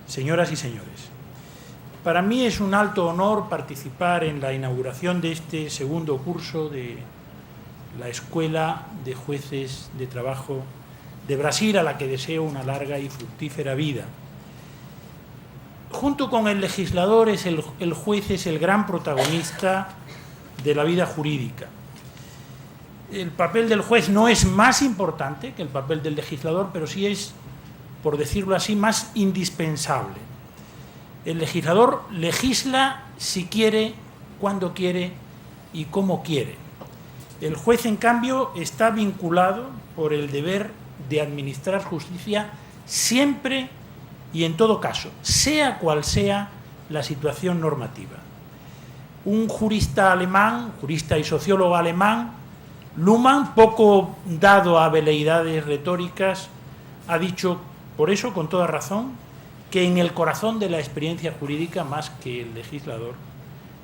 señoras y señores, para mí es un alto honor participar en la inauguración de este segundo curso de la Escuela de Jueces de Trabajo de Brasil, a la que deseo una larga y fructífera vida. Junto con el legislador, el juez es el gran protagonista de la vida jurídica. El papel del juez no es más importante que el papel del legislador, pero sí es, por decirlo así, más indispensable. El legislador legisla si quiere, cuando quiere y cómo quiere. El juez, en cambio, está vinculado por el deber de administrar justicia siempre y en todo caso, sea cual sea la situación normativa. Un jurista alemán, jurista y sociólogo alemán, Luhmann, poco dado a veleidades retóricas, ha dicho, por eso, con toda razón, que en el corazón de la experiencia jurídica, más que el legislador,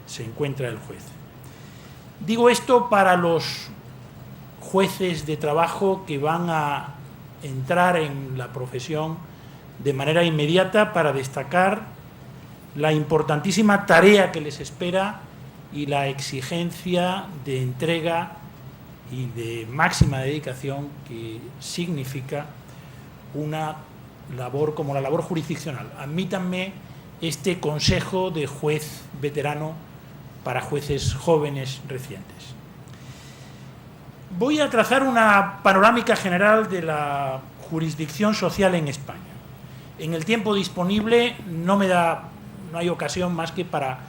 se encuentra el juez. Digo esto para los jueces de trabajo que van a entrar en la profesión de manera inmediata, para destacar la importantísima tarea que les espera y la exigencia de entrega y de máxima dedicación que significa una labor como la labor jurisdiccional. Admítanme este consejo de juez veterano para jueces jóvenes recientes. Voy a trazar una panorámica general de la jurisdicción social en España. En el tiempo disponible no hay ocasión más que para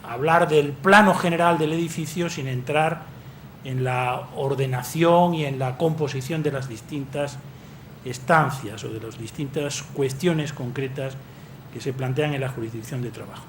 hablar del plano general del edificio sin entrar en la ordenación y en la composición de las distintas estancias o de las distintas cuestiones concretas que se plantean en la jurisdicción de trabajo.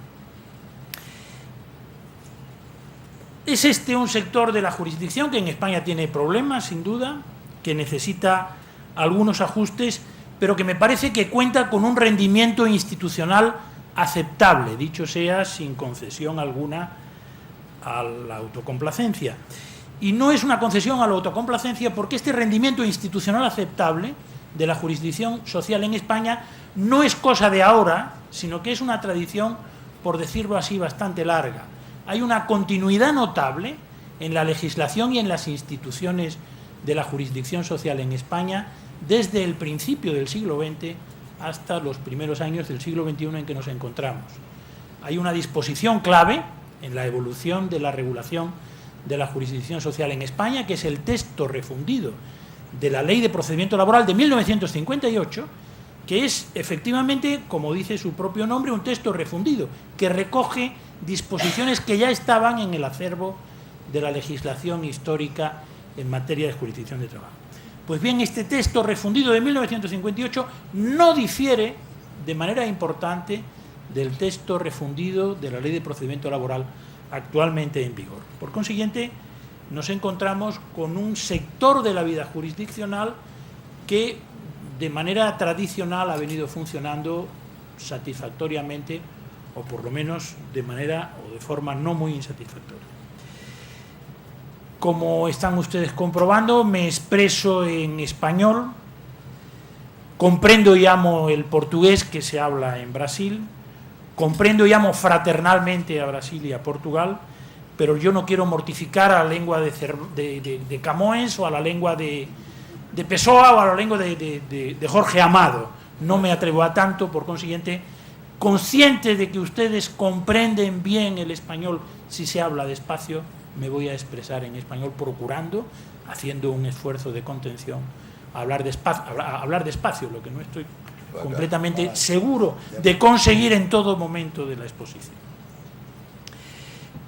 Es este un sector de la jurisdicción que en España tiene problemas, sin duda, que necesita algunos ajustes, pero que me parece que cuenta con un rendimiento institucional aceptable, dicho sea sin concesión alguna a la autocomplacencia. Y no es una concesión a la autocomplacencia porque este rendimiento institucional aceptable de la jurisdicción social en España no es cosa de ahora, sino que es una tradición, por decirlo así, bastante larga. Hay una continuidad notable en la legislación y en las instituciones de la jurisdicción social en España desde el principio del siglo XX hasta los primeros años del siglo XXI en que nos encontramos. Hay una disposición clave en la evolución de la regulación de la jurisdicción social en España, que es el texto refundido de la Ley de Procedimiento Laboral de 1958, que es efectivamente, como dice su propio nombre, un texto refundido, que recoge disposiciones que ya estaban en el acervo de la legislación histórica en materia de jurisdicción de trabajo. Pues bien, este texto refundido de 1958 no difiere de manera importante del texto refundido de la Ley de Procedimiento Laboral actualmente en vigor. Por consiguiente, nos encontramos con un sector de la vida jurisdiccional que de manera tradicional ha venido funcionando satisfactoriamente, o por lo menos de manera o de forma no muy insatisfactoria. Como están ustedes comprobando, me expreso en español, comprendo y amo el portugués que se habla en Brasil, comprendo y amo fraternalmente a Brasil y a Portugal, pero yo no quiero mortificar a la lengua de Camões o a la lengua de Pessoa o a la lengua de Jorge Amado. No me atrevo a tanto, por consiguiente, consciente de que ustedes comprenden bien el español si se habla despacio, me voy a expresar en español procurando, haciendo un esfuerzo de contención, a hablar despacio, lo que no estoy completamente seguro de conseguir en todo momento de la exposición.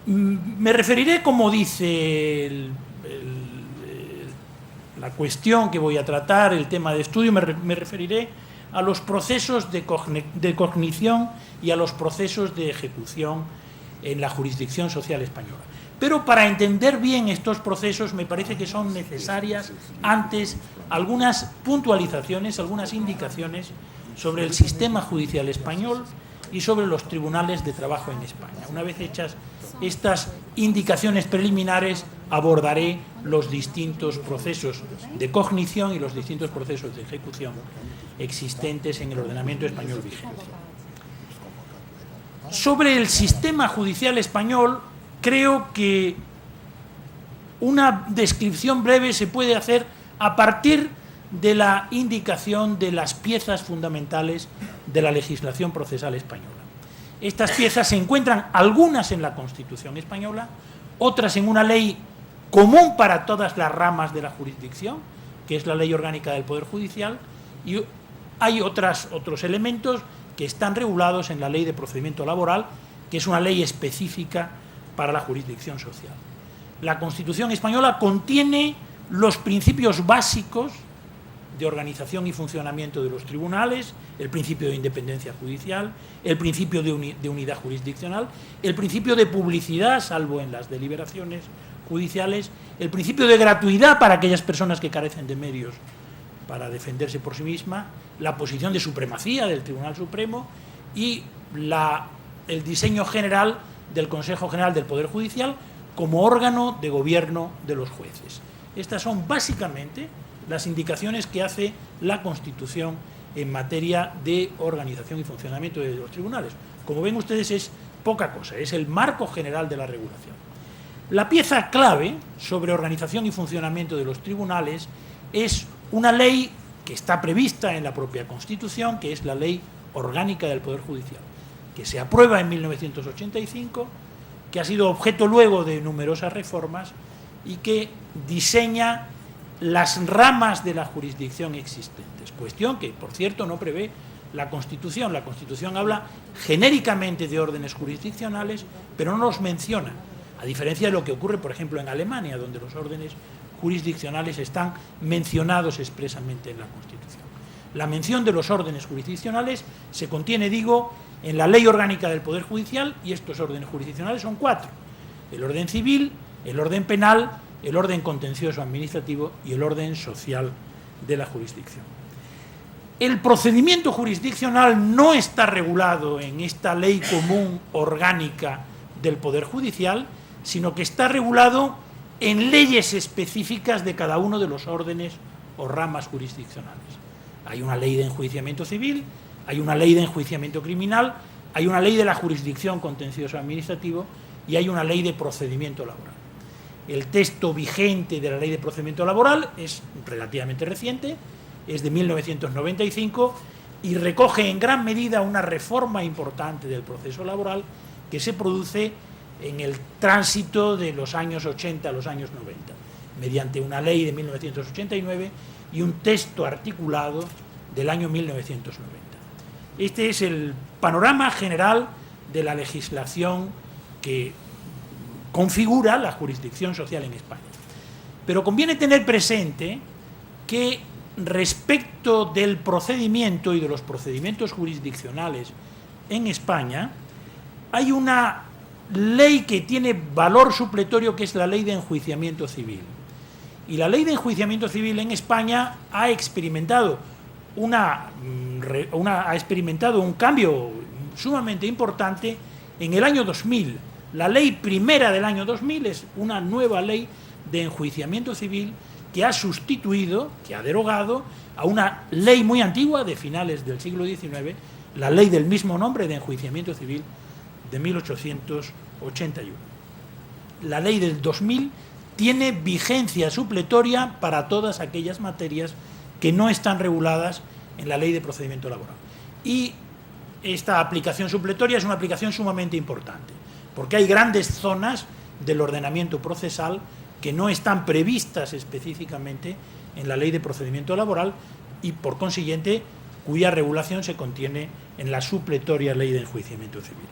Me referiré, como dice la cuestión que voy a tratar, el tema de estudio, me referiré a los procesos de cognición y a los procesos de ejecución en la jurisdicción social española. Pero para entender bien estos procesos me parece que son necesarias antes algunas puntualizaciones, algunas indicaciones sobre el sistema judicial español y sobre los tribunales de trabajo en España. Una vez hechas estas indicaciones preliminares, abordaré los distintos procesos de cognición y los distintos procesos de ejecución existentes en el ordenamiento español vigente. Sobre el sistema judicial español, creo que una descripción breve se puede hacer a partir de la indicación de las piezas fundamentales de la legislación procesal española. Estas piezas se encuentran algunas en la Constitución española, otras en una ley común para todas las ramas de la jurisdicción, que es la Ley Orgánica del Poder Judicial, y hay otros elementos que están regulados en la Ley de Procedimiento Laboral, que es una ley específica para la jurisdicción social. La Constitución española contiene los principios básicos de organización y funcionamiento de los tribunales, el principio de independencia judicial, el principio de unidad jurisdiccional, el principio de publicidad, salvo en las deliberaciones judiciales, el principio de gratuidad para aquellas personas que carecen de medios para defenderse por sí misma, la posición de supremacía del Tribunal Supremo y el diseño general del Consejo General del Poder Judicial como órgano de gobierno de los jueces. Estas son básicamente las indicaciones que hace la Constitución en materia de organización y funcionamiento de los tribunales. Como ven ustedes, es poca cosa, es el marco general de la regulación. La pieza clave sobre organización y funcionamiento de los tribunales es una ley que está prevista en la propia Constitución, que es la Ley Orgánica del Poder Judicial, que se aprueba en 1985, que ha sido objeto luego de numerosas reformas y que diseña las ramas de la jurisdicción existentes, cuestión que, por cierto, no prevé la Constitución. La Constitución habla genéricamente de órdenes jurisdiccionales, pero no los menciona, a diferencia de lo que ocurre, por ejemplo, en Alemania, donde los órdenes jurisdiccionales están mencionados expresamente en la Constitución. La mención de los órdenes jurisdiccionales se contiene, digo, en la Ley Orgánica del Poder Judicial, y estos órdenes jurisdiccionales son 4: el orden civil, el orden penal, el orden contencioso administrativo y el orden social de la jurisdicción. El procedimiento jurisdiccional no está regulado en esta ley común orgánica del Poder Judicial, sino que está regulado en leyes específicas de cada uno de los órdenes o ramas jurisdiccionales. Hay una ley de enjuiciamiento civil, hay una ley de enjuiciamiento criminal, hay una ley de la jurisdicción contencioso administrativo y hay una ley de procedimiento laboral. El texto vigente de la Ley de Procedimiento Laboral es relativamente reciente, es de 1995 y recoge en gran medida una reforma importante del proceso laboral que se produce en el tránsito de los años 80 a los años 90, mediante una ley de 1989 y un texto articulado del año 1990. Este es el panorama general de la legislación que configura la jurisdicción social en España. Pero conviene tener presente que respecto del procedimiento y de los procedimientos jurisdiccionales en España, hay una ley que tiene valor supletorio, que es la Ley de Enjuiciamiento Civil. Y la Ley de Enjuiciamiento Civil en España ha experimentado un cambio sumamente importante en el año 2000. La ley primera del año 2000 es una nueva ley de enjuiciamiento civil que ha sustituido, que ha derogado a una ley muy antigua de finales del siglo XIX, la ley del mismo nombre de enjuiciamiento civil de 1881. La ley del 2000 tiene vigencia supletoria para todas aquellas materias que no están reguladas en la Ley de Procedimiento Laboral. Y esta aplicación supletoria es una aplicación sumamente importante, porque hay grandes zonas del ordenamiento procesal que no están previstas específicamente en la Ley de Procedimiento Laboral y, por consiguiente, cuya regulación se contiene en la supletoria Ley de Enjuiciamiento Civil.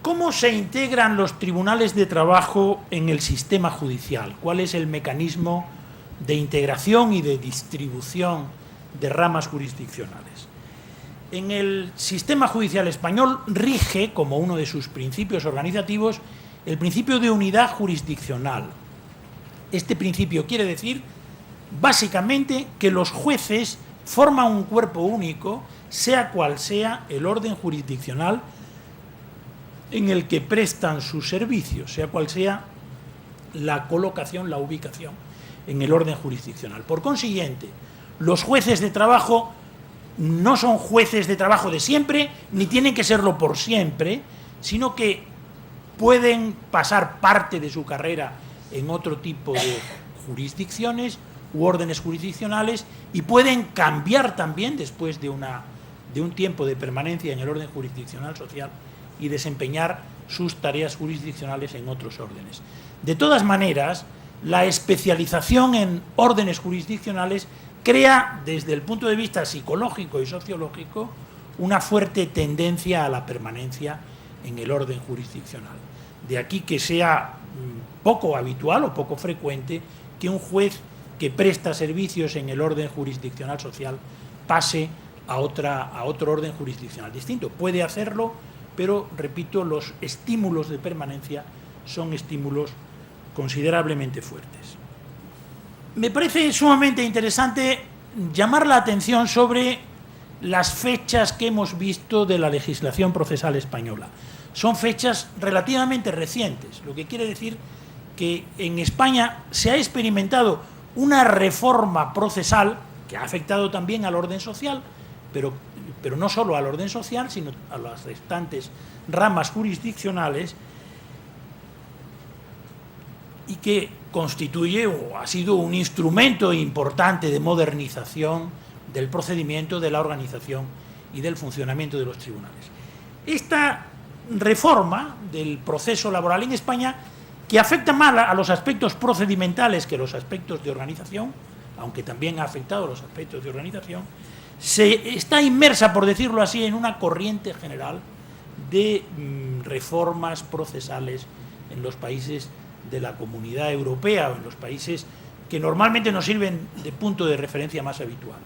¿Cómo se integran los tribunales de trabajo en el sistema judicial? ¿Cuál es el mecanismo de integración y de distribución de ramas jurisdiccionales? En el sistema judicial español rige, como uno de sus principios organizativos, el principio de unidad jurisdiccional. Este principio quiere decir, básicamente, que los jueces forman un cuerpo único, sea cual sea el orden jurisdiccional en el que prestan sus servicios, sea cual sea la colocación, la ubicación en el orden jurisdiccional. Por consiguiente, los jueces de trabajo no son jueces de trabajo de siempre, ni tienen que serlo por siempre, sino que pueden pasar parte de su carrera en otro tipo de jurisdicciones u órdenes jurisdiccionales y pueden cambiar también después de un tiempo de permanencia en el orden jurisdiccional social y desempeñar sus tareas jurisdiccionales en otros órdenes. De todas maneras, la especialización en órdenes jurisdiccionales crea, desde el punto de vista psicológico y sociológico, una fuerte tendencia a la permanencia en el orden jurisdiccional. De aquí que sea poco habitual o poco frecuente que un juez que presta servicios en el orden jurisdiccional social pase a otro orden jurisdiccional distinto. Puede hacerlo, pero, repito, los estímulos de permanencia son estímulos considerablemente fuertes. Me parece sumamente interesante llamar la atención sobre las fechas que hemos visto de la legislación procesal española. Son fechas relativamente recientes, lo que quiere decir que en España se ha experimentado una reforma procesal que ha afectado también al orden social, pero no solo al orden social, sino a las restantes ramas jurisdiccionales, y que constituye o ha sido un instrumento importante de modernización del procedimiento, de la organización y del funcionamiento de los tribunales. Esta reforma del proceso laboral en España, que afecta más a los aspectos procedimentales que los aspectos de organización, aunque también ha afectado a los aspectos de organización, está inmersa, por decirlo así, en una corriente general de reformas procesales en los países de la Comunidad Europea o en los países que normalmente nos sirven de punto de referencia más habitual.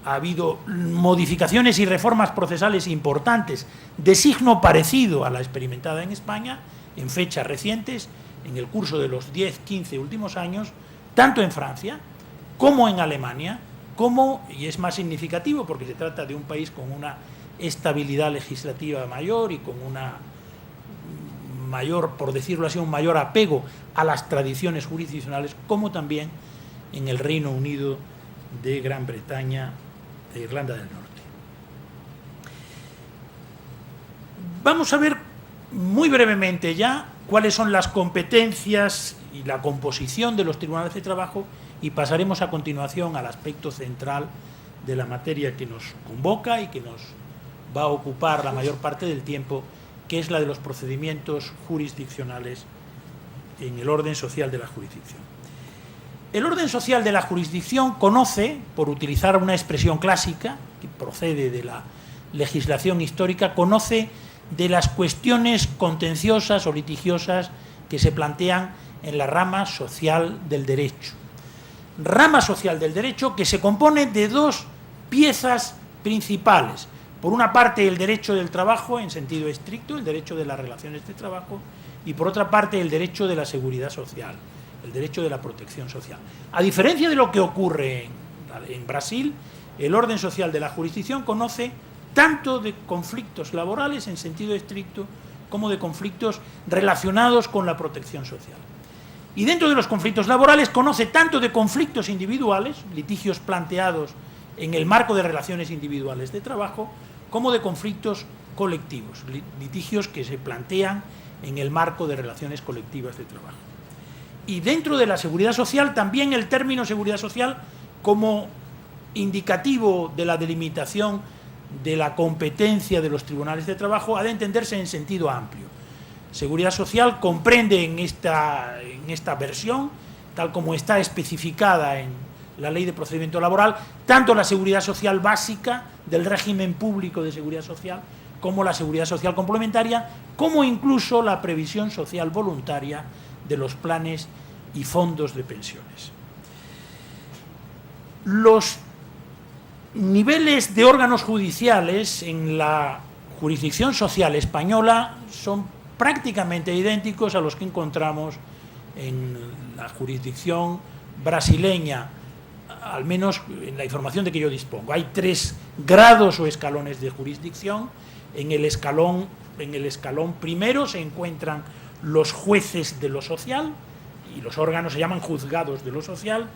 Ha habido modificaciones y reformas procesales importantes de signo parecido a la experimentada en España en fechas recientes, en el curso de los 10-15 últimos años, tanto en Francia como en Alemania, y es más significativo porque se trata de un país con una estabilidad legislativa mayor y con una mayor, por decirlo así, un mayor apego a las tradiciones jurisdiccionales, como también en el Reino Unido de Gran Bretaña, de Irlanda del Norte. Vamos a ver muy brevemente ya cuáles son las competencias y la composición de los tribunales de trabajo y pasaremos a continuación al aspecto central de la materia que nos convoca y que nos va a ocupar la mayor parte del tiempo, que es la de los procedimientos jurisdiccionales en el orden social de la jurisdicción. El orden social de la jurisdicción conoce, por utilizar una expresión clásica que procede de la legislación histórica, conoce de las cuestiones contenciosas o litigiosas que se plantean en la rama social del derecho. Rama social del derecho que se compone de dos piezas principales. Por una parte, el derecho del trabajo en sentido estricto, el derecho de las relaciones de trabajo, y por otra parte, el derecho de la seguridad social, el derecho de la protección social. A diferencia de lo que ocurre en Brasil, el orden social de la jurisdicción conoce tanto de conflictos laborales en sentido estricto como de conflictos relacionados con la protección social. Y dentro de los conflictos laborales conoce tanto de conflictos individuales, litigios planteados en el marco de relaciones individuales de trabajo, como de conflictos colectivos, litigios que se plantean en el marco de relaciones colectivas de trabajo. Y dentro de la seguridad social, también el término seguridad social como indicativo de la delimitación de la competencia de los tribunales de trabajo ha de entenderse en sentido amplio. Seguridad social comprende en esta versión, tal como está especificada en la Ley de Procedimiento Laboral, tanto la seguridad social básica del régimen público de seguridad social como la seguridad social complementaria, como incluso la previsión social voluntaria de los planes y fondos de pensiones. Los niveles de órganos judiciales en la jurisdicción social española son prácticamente idénticos a los que encontramos en la jurisdicción brasileña, al menos en la información de que yo dispongo. Hay 3 grados o escalones de jurisdicción. En el escalón primero se encuentran los jueces de lo social, y los órganos se llaman juzgados de lo social.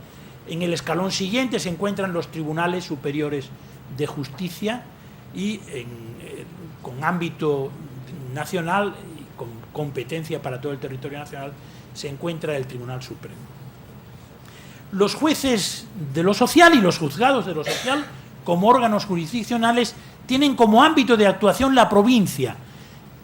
En el escalón siguiente se encuentran los tribunales superiores de Justicia y con ámbito nacional y con competencia para todo el territorio nacional se encuentra el Tribunal Supremo. Los jueces de lo social y los juzgados de lo social, como órganos jurisdiccionales, tienen como ámbito de actuación la provincia,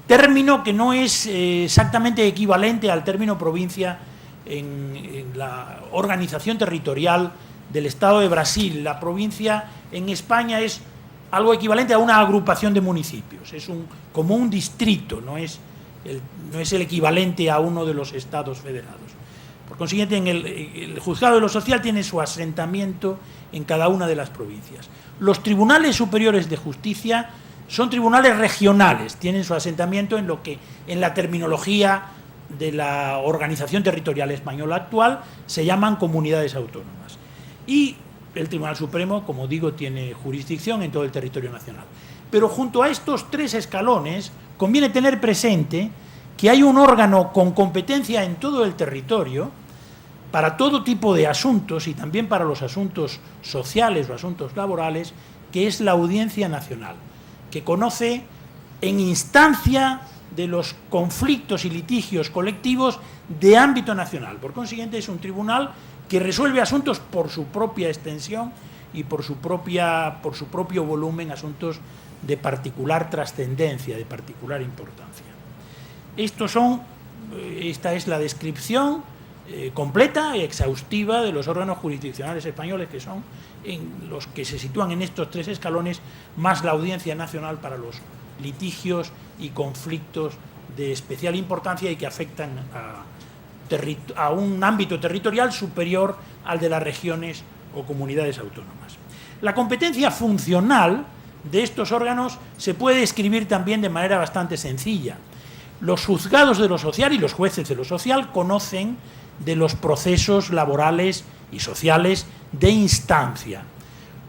término que no es exactamente equivalente al término provincia en la organización territorial del Estado de Brasil. La provincia en España es algo equivalente a una agrupación de municipios, es como un distrito, no es el equivalente a uno de los estados federados. Por consiguiente, el juzgado de lo social tiene su asentamiento en cada una de las provincias. Los tribunales superiores de justicia son tribunales regionales, tienen su asentamiento en la terminología de la organización territorial española actual se llaman comunidades autónomas. Y el Tribunal Supremo, como digo, tiene jurisdicción en todo el territorio nacional. Pero junto a estos tres escalones conviene tener presente que hay un órgano con competencia en todo el territorio para todo tipo de asuntos y también para los asuntos sociales o asuntos laborales, que es la Audiencia Nacional, que conoce en instancia de los conflictos y litigios colectivos de ámbito nacional. Por consiguiente, es un tribunal que resuelve asuntos por su propia extensión y por su propio volumen, asuntos de particular trascendencia, de particular importancia. Esta es la descripción completa y exhaustiva de los órganos jurisdiccionales españoles, que son los que se sitúan en estos tres escalones, más la Audiencia Nacional para los litigios y conflictos de especial importancia y que afectan a un ámbito territorial superior al de las regiones o comunidades autónomas. La competencia funcional de estos órganos se puede describir también de manera bastante sencilla. Los juzgados de lo social y los jueces de lo social conocen de los procesos laborales y sociales de instancia.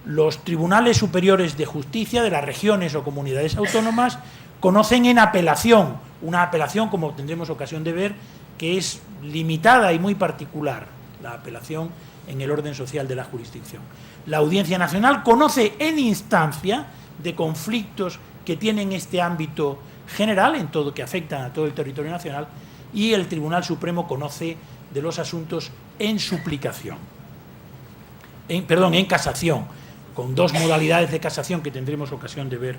Los tribunales superiores de justicia de las regiones o comunidades autónomas conocen en apelación, una apelación, como tendremos ocasión de ver, que es limitada y muy particular, la apelación en el orden social de la jurisdicción. La Audiencia Nacional conoce en instancia de conflictos que tienen este ámbito general, que afectan a todo el territorio nacional, y el Tribunal Supremo conoce de los asuntos en suplicación, en casación, con dos modalidades de casación que tendremos ocasión de ver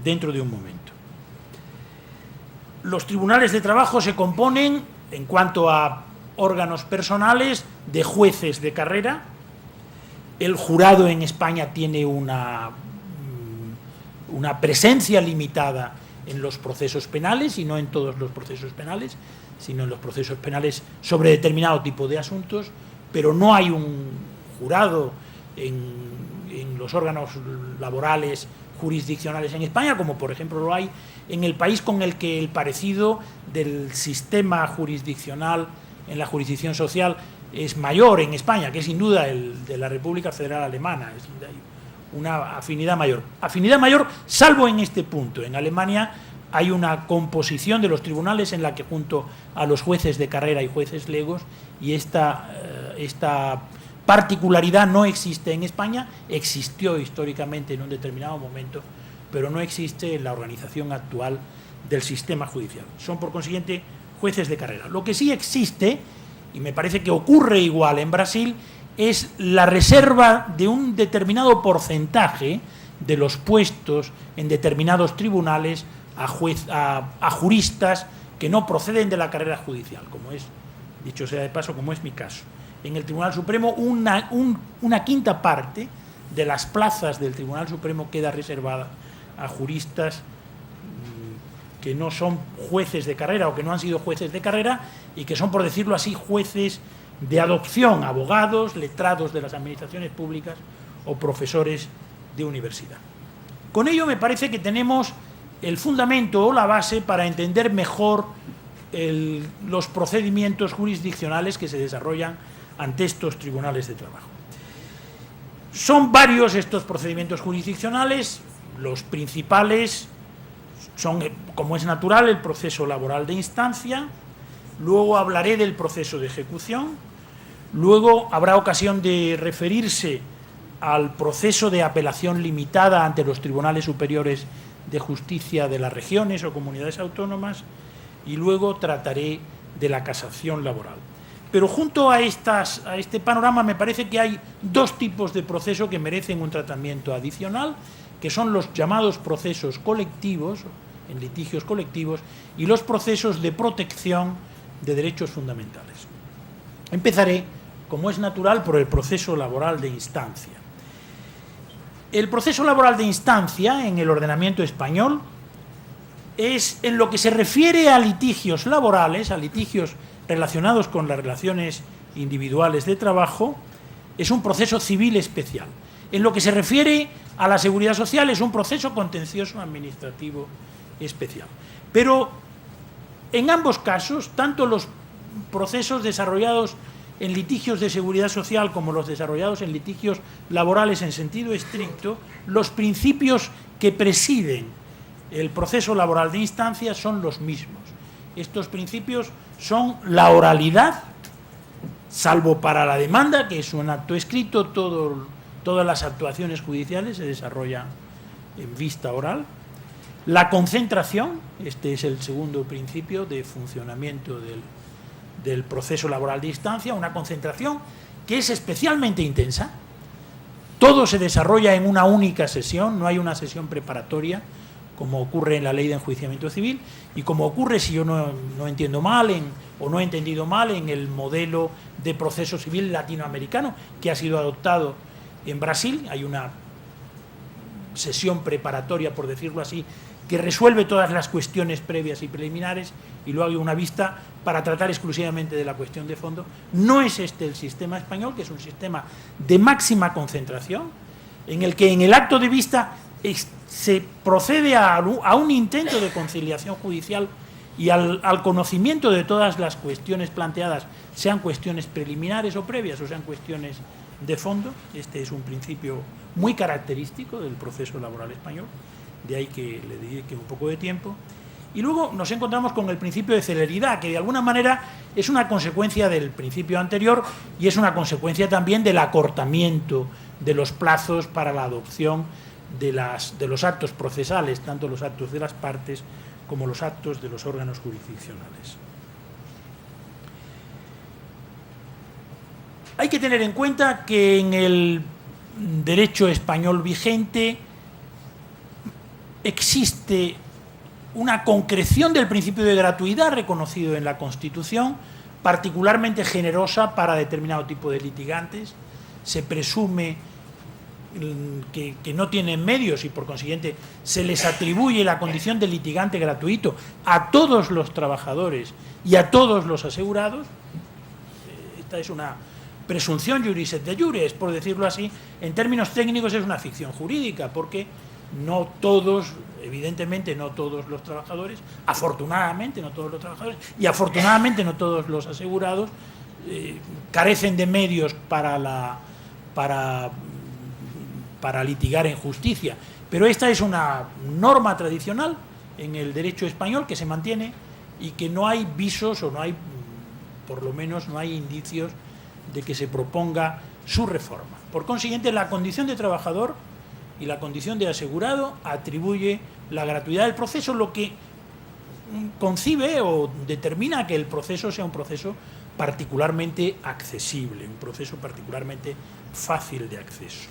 dentro de un momento. Los tribunales de trabajo se componen, en cuanto a órganos personales, de jueces de carrera. El jurado en España tiene una presencia limitada en los procesos penales, y no en todos los procesos penales, sino en los procesos penales sobre determinado tipo de asuntos, pero no hay un jurado en los órganos laborales jurisdiccionales en España, como por ejemplo lo hay en el país con el que el parecido del sistema jurisdiccional en la jurisdicción social es mayor en España, que es sin duda el de la República Federal Alemana. Es decir, hay una afinidad mayor. Afinidad mayor, salvo en este punto. En Alemania hay una composición de los tribunales en la que, junto a los jueces de carrera y jueces legos, y esta particularidad no existe en España, existió históricamente en un determinado momento, pero no existe en la organización actual del sistema judicial. Son, por consiguiente, jueces de carrera. Lo que sí existe, y me parece que ocurre igual en Brasil, es la reserva de un determinado porcentaje de los puestos en determinados tribunales a juristas que no proceden de la carrera judicial, como es, dicho sea de paso, como es mi caso. En el Tribunal Supremo, una quinta parte de las plazas del Tribunal Supremo queda reservada a juristas que no son jueces de carrera o que no han sido jueces de carrera y que son, por decirlo así, jueces de adopción, abogados, letrados de las administraciones públicas o profesores de universidad. Con ello me parece que tenemos el fundamento o la base para entender mejor los procedimientos jurisdiccionales que se desarrollan ante estos tribunales de trabajo. Son varios estos procedimientos jurisdiccionales. Los principales son, como es natural, el proceso laboral de instancia. Luego hablaré del proceso de ejecución. Luego habrá ocasión de referirse al proceso de apelación limitada ante los tribunales superiores de justicia de las regiones o comunidades autónomas, y luego trataré de la casación laboral. Pero junto a este panorama me parece que hay dos tipos de proceso que merecen un tratamiento adicional, que son los llamados procesos colectivos, en litigios colectivos, y los procesos de protección de derechos fundamentales. Empezaré, como es natural, por el proceso laboral de instancia. El proceso laboral de instancia en el ordenamiento español es, en lo que se refiere a litigios laborales, a litigios relacionados con las relaciones individuales de trabajo, es un proceso civil especial. En lo que se refiere a la seguridad social es un proceso contencioso administrativo especial. Pero en ambos casos, tanto los procesos desarrollados en litigios de seguridad social como los desarrollados en litigios laborales en sentido estricto, los principios que presiden el proceso laboral de instancia son los mismos. Estos principios son la oralidad, salvo para la demanda, que es un acto escrito, todas las actuaciones judiciales se desarrollan en vista oral. La concentración, este es el segundo principio de funcionamiento del proceso laboral de instancia, una concentración que es especialmente intensa. Todo se desarrolla en una única sesión, no hay una sesión preparatoria, como ocurre en la ley de enjuiciamiento civil, y como ocurre, si yo no entiendo mal, o no he entendido mal, en el modelo de proceso civil latinoamericano, que ha sido adoptado en Brasil. Hay una sesión preparatoria, por decirlo así, que resuelve todas las cuestiones previas y preliminares, y luego hay una vista para tratar exclusivamente de la cuestión de fondo. No es este el sistema español, que es un sistema de máxima concentración, en el que en el acto de vista se procede a un intento de conciliación judicial y al conocimiento de todas las cuestiones planteadas, sean cuestiones preliminares o previas, o sean cuestiones de fondo. Este es un principio muy característico del proceso laboral español, de ahí que le dedique un poco de tiempo. Y luego nos encontramos con el principio de celeridad, que de alguna manera es una consecuencia del principio anterior y es una consecuencia también del acortamiento de los plazos para la adopción de los actos procesales, tanto los actos de las partes como los actos de los órganos jurisdiccionales. Hay que tener en cuenta que en el derecho español vigente existe una concreción del principio de gratuidad reconocido en la Constitución, particularmente generosa para determinado tipo de litigantes. Se presume que no tienen medios y por consiguiente se les atribuye la condición de litigante gratuito a todos los trabajadores y a todos los asegurados. Esta es una presunción juris et de iure, por decirlo así. En términos técnicos es una ficción jurídica, porque no todos, evidentemente no todos los trabajadores, afortunadamente no todos los trabajadores y afortunadamente no todos los asegurados carecen de medios para litigar en justicia. Pero esta es una norma tradicional en el derecho español que se mantiene y que no hay visos, o no hay, por lo menos no hay indicios de que se proponga su reforma. Por consiguiente, la condición de trabajador y la condición de asegurado atribuye la gratuidad del proceso, lo que concibe o determina que el proceso sea un proceso particularmente accesible, un proceso particularmente fácil de acceso.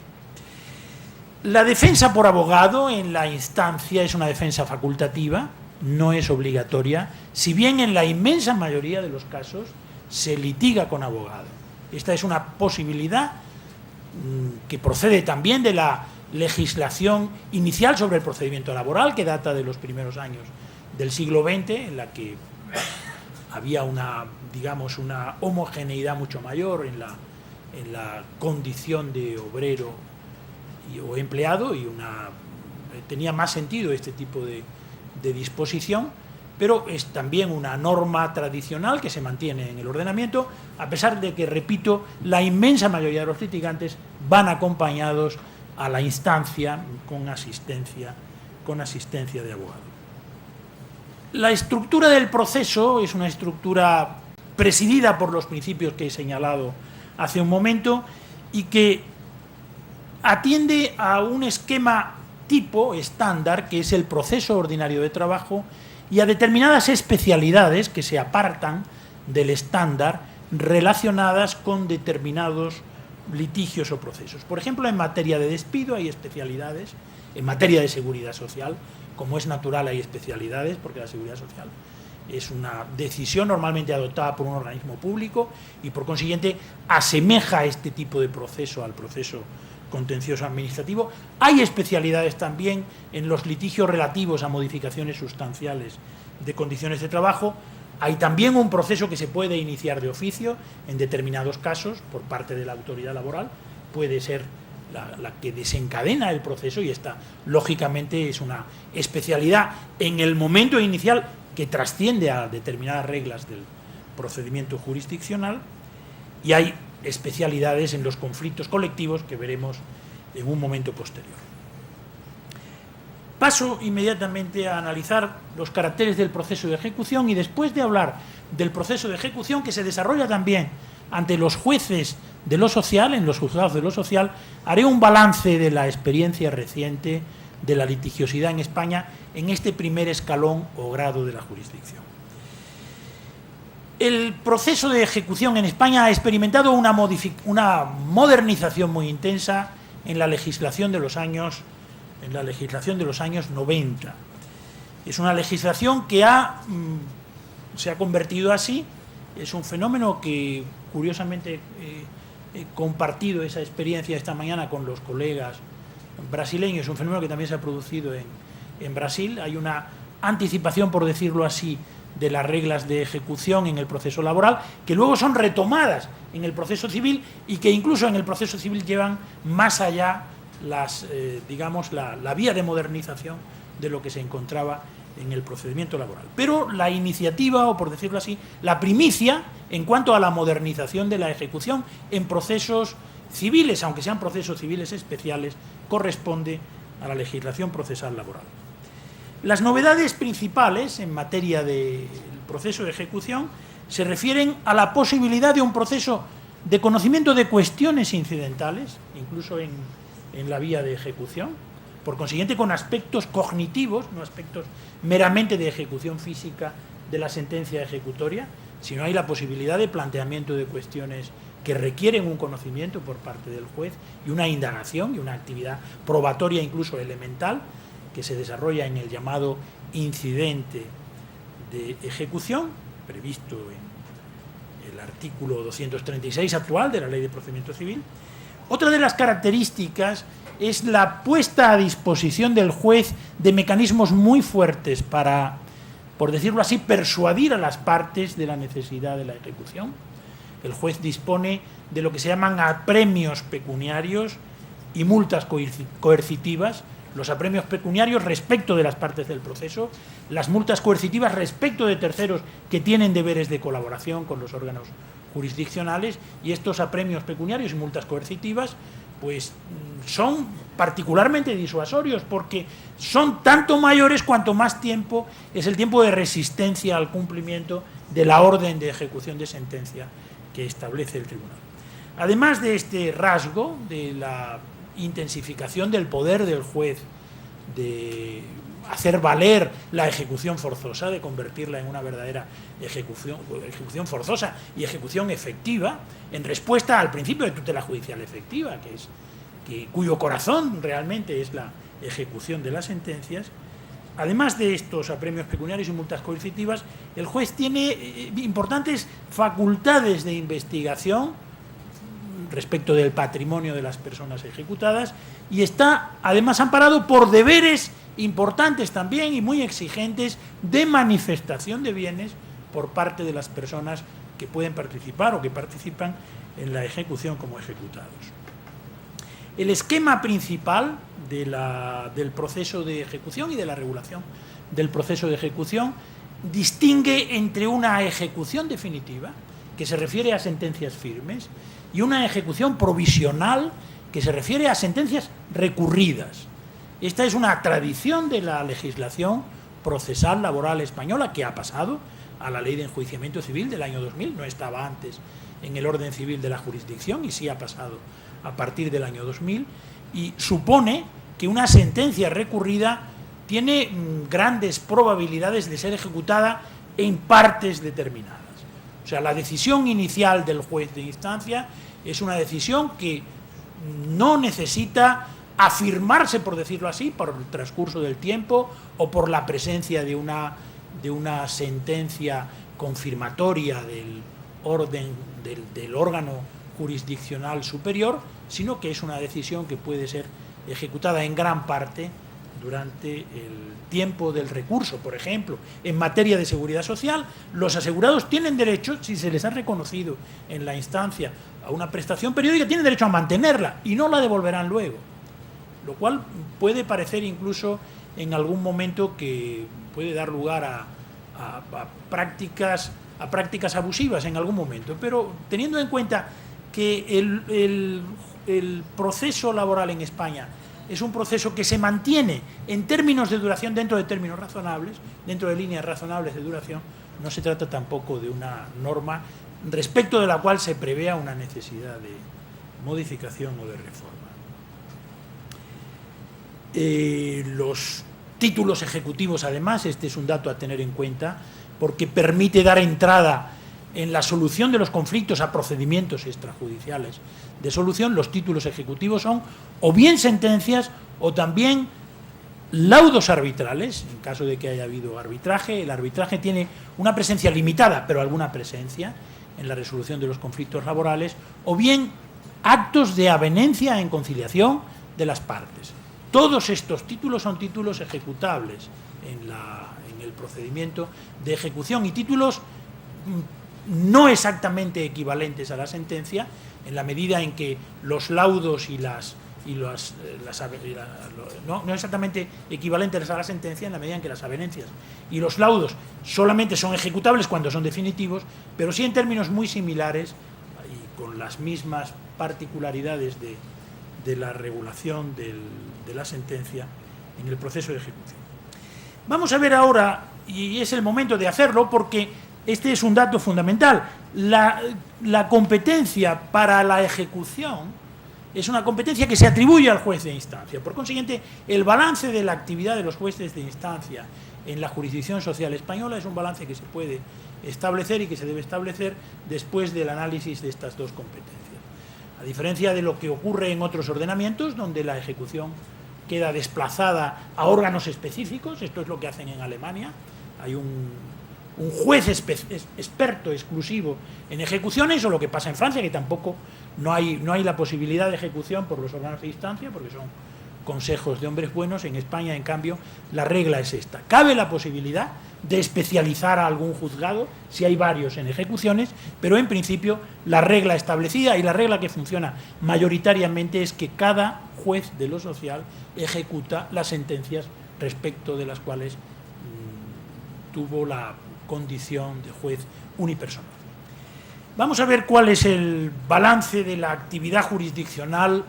La defensa por abogado en la instancia es una defensa facultativa, no es obligatoria, si bien en la inmensa mayoría de los casos se litiga con abogado. Esta es una posibilidad que procede también de la legislación inicial sobre el procedimiento laboral, que data de los primeros años del siglo XX, en la que había una homogeneidad mucho mayor en la condición de obrero o empleado, y tenía más sentido este tipo de disposición, pero es también una norma tradicional que se mantiene en el ordenamiento, a pesar de que, repito, la inmensa mayoría de los litigantes van acompañados a la instancia con asistencia de abogado. La estructura del proceso es una estructura presidida por los principios que he señalado hace un momento y que atiende a un esquema tipo estándar, que es el proceso ordinario de trabajo, y a determinadas especialidades que se apartan del estándar relacionadas con determinados litigios o procesos. Por ejemplo, en materia de despido hay especialidades, en materia de seguridad social, como es natural, hay especialidades, porque la seguridad social es una decisión normalmente adoptada por un organismo público y, por consiguiente, asemeja este tipo de proceso al proceso contencioso administrativo. Hay especialidades también en los litigios relativos a modificaciones sustanciales de condiciones de trabajo. Hay también un proceso que se puede iniciar de oficio en determinados casos por parte de la autoridad laboral. Puede ser la que desencadena el proceso, y esta, lógicamente, es una especialidad en el momento inicial que trasciende a determinadas reglas del procedimiento jurisdiccional. Y hay especialidades en los conflictos colectivos que veremos en un momento posterior. Paso inmediatamente a analizar los caracteres del proceso de ejecución, y después de hablar del proceso de ejecución, que se desarrolla también ante los jueces de lo social, en los juzgados de lo social, haré un balance de la experiencia reciente de la litigiosidad en España en este primer escalón o grado de la jurisdicción. El proceso de ejecución en España ha experimentado una modernización muy intensa en la legislación de los años 90. Es una legislación que se ha convertido así. Es un fenómeno que, curiosamente, he compartido esa experiencia esta mañana con los colegas brasileños. Es un fenómeno que también se ha producido en Brasil. Hay una anticipación, por decirlo así, de las reglas de ejecución en el proceso laboral, que luego son retomadas en el proceso civil, y que incluso en el proceso civil llevan más allá la vía de modernización de lo que se encontraba en el procedimiento laboral. Pero la iniciativa, o por decirlo así, la primicia en cuanto a la modernización de la ejecución en procesos civiles, aunque sean procesos civiles especiales, corresponde a la legislación procesal laboral. Las novedades principales en materia del proceso de ejecución se refieren a la posibilidad de un proceso de conocimiento de cuestiones incidentales, incluso en la vía de ejecución, por consiguiente con aspectos cognitivos, no aspectos meramente de ejecución física de la sentencia ejecutoria, sino hay la posibilidad de planteamiento de cuestiones que requieren un conocimiento por parte del juez y una indagación y una actividad probatoria incluso elemental, que se desarrolla en el llamado incidente de ejecución, previsto en el artículo 236 actual de la Ley de Procedimiento Civil. Otra de las características es la puesta a disposición del juez de mecanismos muy fuertes para, por decirlo así, persuadir a las partes de la necesidad de la ejecución. El juez dispone de lo que se llaman apremios pecuniarios y multas coercitivas. Los apremios pecuniarios respecto de las partes del proceso, las multas coercitivas respecto de terceros que tienen deberes de colaboración con los órganos jurisdiccionales, y estos apremios pecuniarios y multas coercitivas pues son particularmente disuasorios, porque son tanto mayores cuanto más tiempo es el tiempo de resistencia al cumplimiento de la orden de ejecución de sentencia que establece el tribunal. Además de este rasgo de la intensificación del poder del juez de hacer valer la ejecución forzosa, de convertirla en una verdadera ejecución forzosa y ejecución efectiva, en respuesta al principio de tutela judicial efectiva, cuyo corazón realmente es la ejecución de las sentencias. Además de estos apremios pecuniarios y multas coercitivas, el juez tiene importantes facultades de investigación respecto del patrimonio de las personas ejecutadas, y está además amparado por deberes importantes también y muy exigentes de manifestación de bienes por parte de las personas que pueden participar o que participan en la ejecución como ejecutados. El esquema principal del proceso de ejecución y de la regulación del proceso de ejecución distingue entre una ejecución definitiva, que se refiere a sentencias firmes, y una ejecución provisional, que se refiere a sentencias recurridas. Esta es una tradición de la legislación procesal laboral española que ha pasado a la Ley de Enjuiciamiento Civil del año 2000, no estaba antes en el orden civil de la jurisdicción y sí ha pasado a partir del año 2000, y supone que una sentencia recurrida tiene grandes probabilidades de ser ejecutada en partes determinadas. O sea, la decisión inicial del juez de instancia es una decisión que no necesita afirmarse, por decirlo así, por el transcurso del tiempo o por la presencia de una sentencia confirmatoria del órgano jurisdiccional superior, sino que es una decisión que puede ser ejecutada en gran parte durante el tiempo del recurso. Por ejemplo, en materia de seguridad social, los asegurados tienen derecho, si se les ha reconocido en la instancia a una prestación periódica, tienen derecho a mantenerla y no la devolverán luego, lo cual puede parecer incluso en algún momento que puede dar lugar a prácticas abusivas en algún momento, pero teniendo en cuenta que el proceso laboral en España es un proceso que se mantiene en términos de duración dentro de términos razonables, dentro de líneas razonables de duración, no se trata tampoco de una norma respecto de la cual se prevea una necesidad de modificación o de reforma. Los títulos ejecutivos, además, este es un dato a tener en cuenta, porque permite dar entrada en la solución de los conflictos a procedimientos extrajudiciales de solución. Los títulos ejecutivos son o bien sentencias o también laudos arbitrales, en caso de que haya habido arbitraje. El arbitraje tiene una presencia limitada, pero alguna presencia en la resolución de los conflictos laborales, o bien actos de avenencia en conciliación de las partes. Todos estos títulos son títulos ejecutables en el procedimiento de ejecución, y títulos no exactamente equivalentes a la sentencia, en la medida en que los laudos no exactamente equivalentes a la sentencia, en la medida en que las avenencias y los laudos solamente son ejecutables cuando son definitivos, pero sí en términos muy similares y con las mismas particularidades de la regulación de la sentencia en el proceso de ejecución. Vamos a ver ahora, y es el momento de hacerlo porque este es un dato fundamental, la competencia para la ejecución es una competencia que se atribuye al juez de instancia. Por consiguiente, el balance de la actividad de los jueces de instancia en la jurisdicción social española es un balance que se puede establecer y que se debe establecer después del análisis de estas dos competencias. A diferencia de lo que ocurre en otros ordenamientos, donde la ejecución queda desplazada a órganos específicos, esto es lo que hacen en Alemania, hay un juez experto exclusivo en ejecuciones, o lo que pasa en Francia, que tampoco no hay la posibilidad de ejecución por los órganos de instancia, porque son consejos de hombres buenos. En España, en cambio, la regla es esta. Cabe la posibilidad de especializar a algún juzgado, si hay varios en ejecuciones, pero en principio la regla establecida y la regla que funciona mayoritariamente es que cada juez de lo social ejecuta las sentencias respecto de las cuales tuvo la condición de juez unipersonal. Vamos a ver cuál es el balance de la actividad jurisdiccional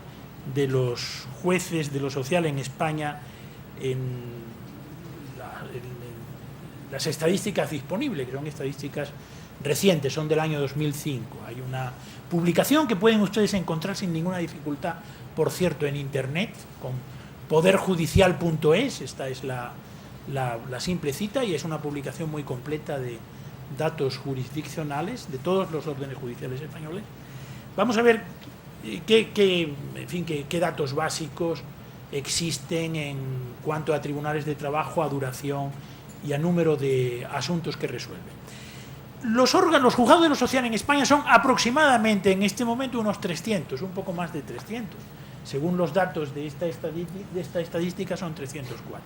de los jueces de lo social en España en las estadísticas disponibles, que son estadísticas recientes, son del año 2005. Hay una publicación que pueden ustedes encontrar sin ninguna dificultad, por cierto, en Internet, con poderjudicial.es, esta es la simple cita, y es una publicación muy completa de datos jurisdiccionales de todos los órdenes judiciales españoles. Vamos a ver qué datos básicos existen en cuanto a tribunales de trabajo, a duración y a número de asuntos que resuelven. Los juzgados de lo social en España son aproximadamente en este momento unos 300, un poco más de 300. Según los datos de esta estadística son 304.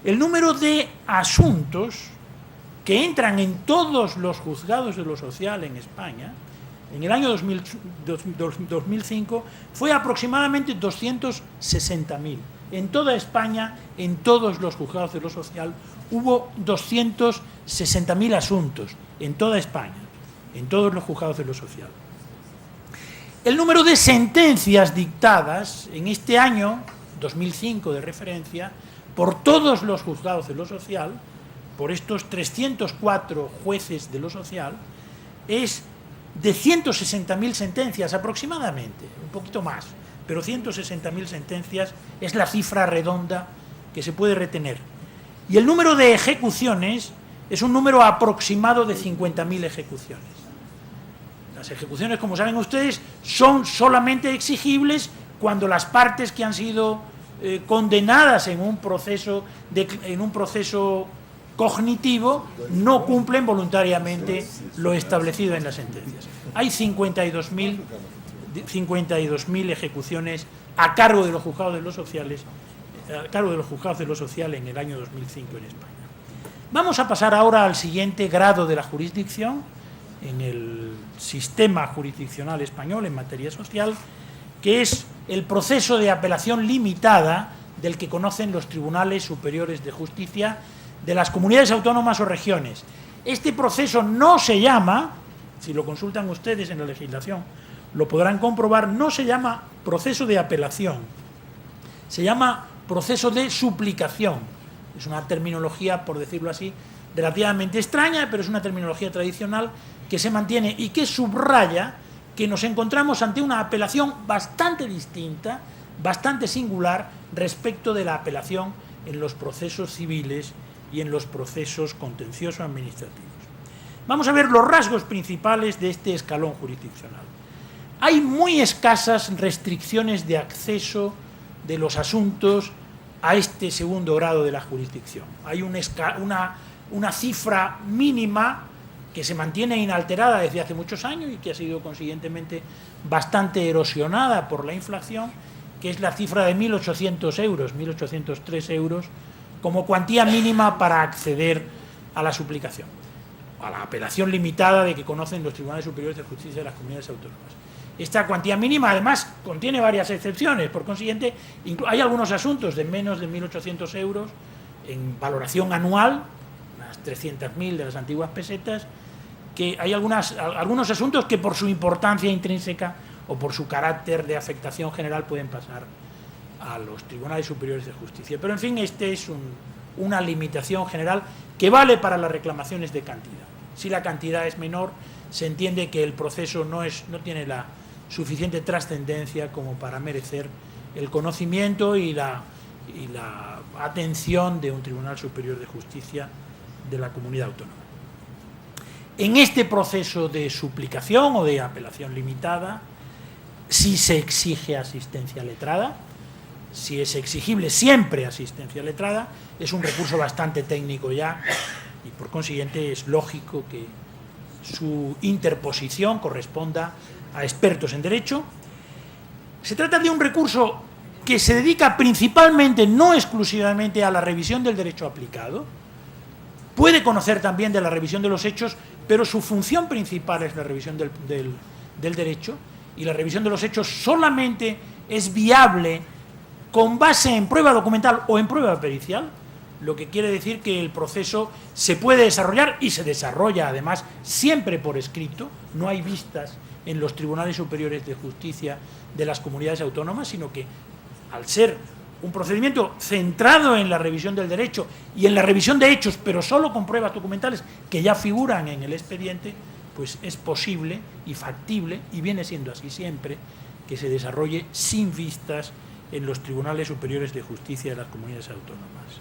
El número de asuntos que entran en todos los juzgados de lo social en España en el año 2005 fue aproximadamente 260.000. En toda España, en todos los juzgados de lo social, hubo 260.000 asuntos, en toda España, en todos los juzgados de lo social. El número de sentencias dictadas en este año, 2005 de referencia, por todos los juzgados de lo social, por estos 304 jueces de lo social, es de 160.000 sentencias aproximadamente, un poquito más, pero 160.000 sentencias es la cifra redonda que se puede retener. Y el número de ejecuciones es un número aproximado de 50.000 ejecuciones. Las ejecuciones, como saben ustedes, son solamente exigibles cuando las partes que han sido condenadas en un proceso cognitivo no cumplen voluntariamente lo establecido en las sentencias. Hay 52.000 ejecuciones a cargo de los juzgados de lo social en el año 2005 en España. Vamos a pasar ahora al siguiente grado de la jurisdicción en el sistema jurisdiccional español en materia social, que es el proceso de apelación limitada del que conocen los tribunales superiores de justicia de las comunidades autónomas o regiones. Este proceso no se llama, si lo consultan ustedes en la legislación, lo podrán comprobar, no se llama proceso de apelación, se llama proceso de suplicación. Es una terminología, por decirlo así, relativamente extraña, pero es una terminología tradicional que se mantiene y que subraya que nos encontramos ante una apelación bastante distinta, bastante singular respecto de la apelación en los procesos civiles y en los procesos contenciosos administrativos. Vamos a ver los rasgos principales de este escalón jurisdiccional. Hay muy escasas restricciones de acceso de los asuntos a este segundo grado de la jurisdicción. Hay una cifra mínima que se mantiene inalterada desde hace muchos años y que ha sido consiguientemente bastante erosionada por la inflación, que es la cifra de 1.800 euros, 1.803 euros, como cuantía mínima para acceder a la suplicación, a la apelación limitada de que conocen los tribunales superiores de justicia de las comunidades autónomas. Esta cuantía mínima, además, contiene varias excepciones. Por consiguiente, hay algunos asuntos de menos de 1.800 euros en valoración anual, unas 300.000 de las antiguas pesetas, que hay algunos asuntos que por su importancia intrínseca o por su carácter de afectación general pueden pasar a los tribunales superiores de justicia. Pero, en fin, este es una limitación general que vale para las reclamaciones de cantidad. Si la cantidad es menor, se entiende que el proceso no tiene la suficiente trascendencia como para merecer el conocimiento y la atención de un Tribunal Superior de Justicia de la comunidad autónoma. En este proceso de suplicación o de apelación limitada, si se exige asistencia letrada, si es exigible siempre asistencia letrada, es un recurso bastante técnico ya y por consiguiente es lógico que su interposición corresponda a expertos en derecho. Se trata de un recurso que se dedica principalmente, no exclusivamente, a la revisión del derecho aplicado. Puede conocer también de la revisión de los hechos, pero su función principal es la revisión del derecho, y la revisión de los hechos solamente es viable con base en prueba documental o en prueba pericial, lo que quiere decir que el proceso se puede desarrollar y se desarrolla además siempre por escrito. No hay vistas en los tribunales superiores de justicia de las comunidades autónomas, sino que al ser un procedimiento centrado en la revisión del derecho y en la revisión de hechos, pero solo con pruebas documentales que ya figuran en el expediente, pues es posible y factible, y viene siendo así siempre, que se desarrolle sin vistas en los tribunales superiores de justicia de las comunidades autónomas.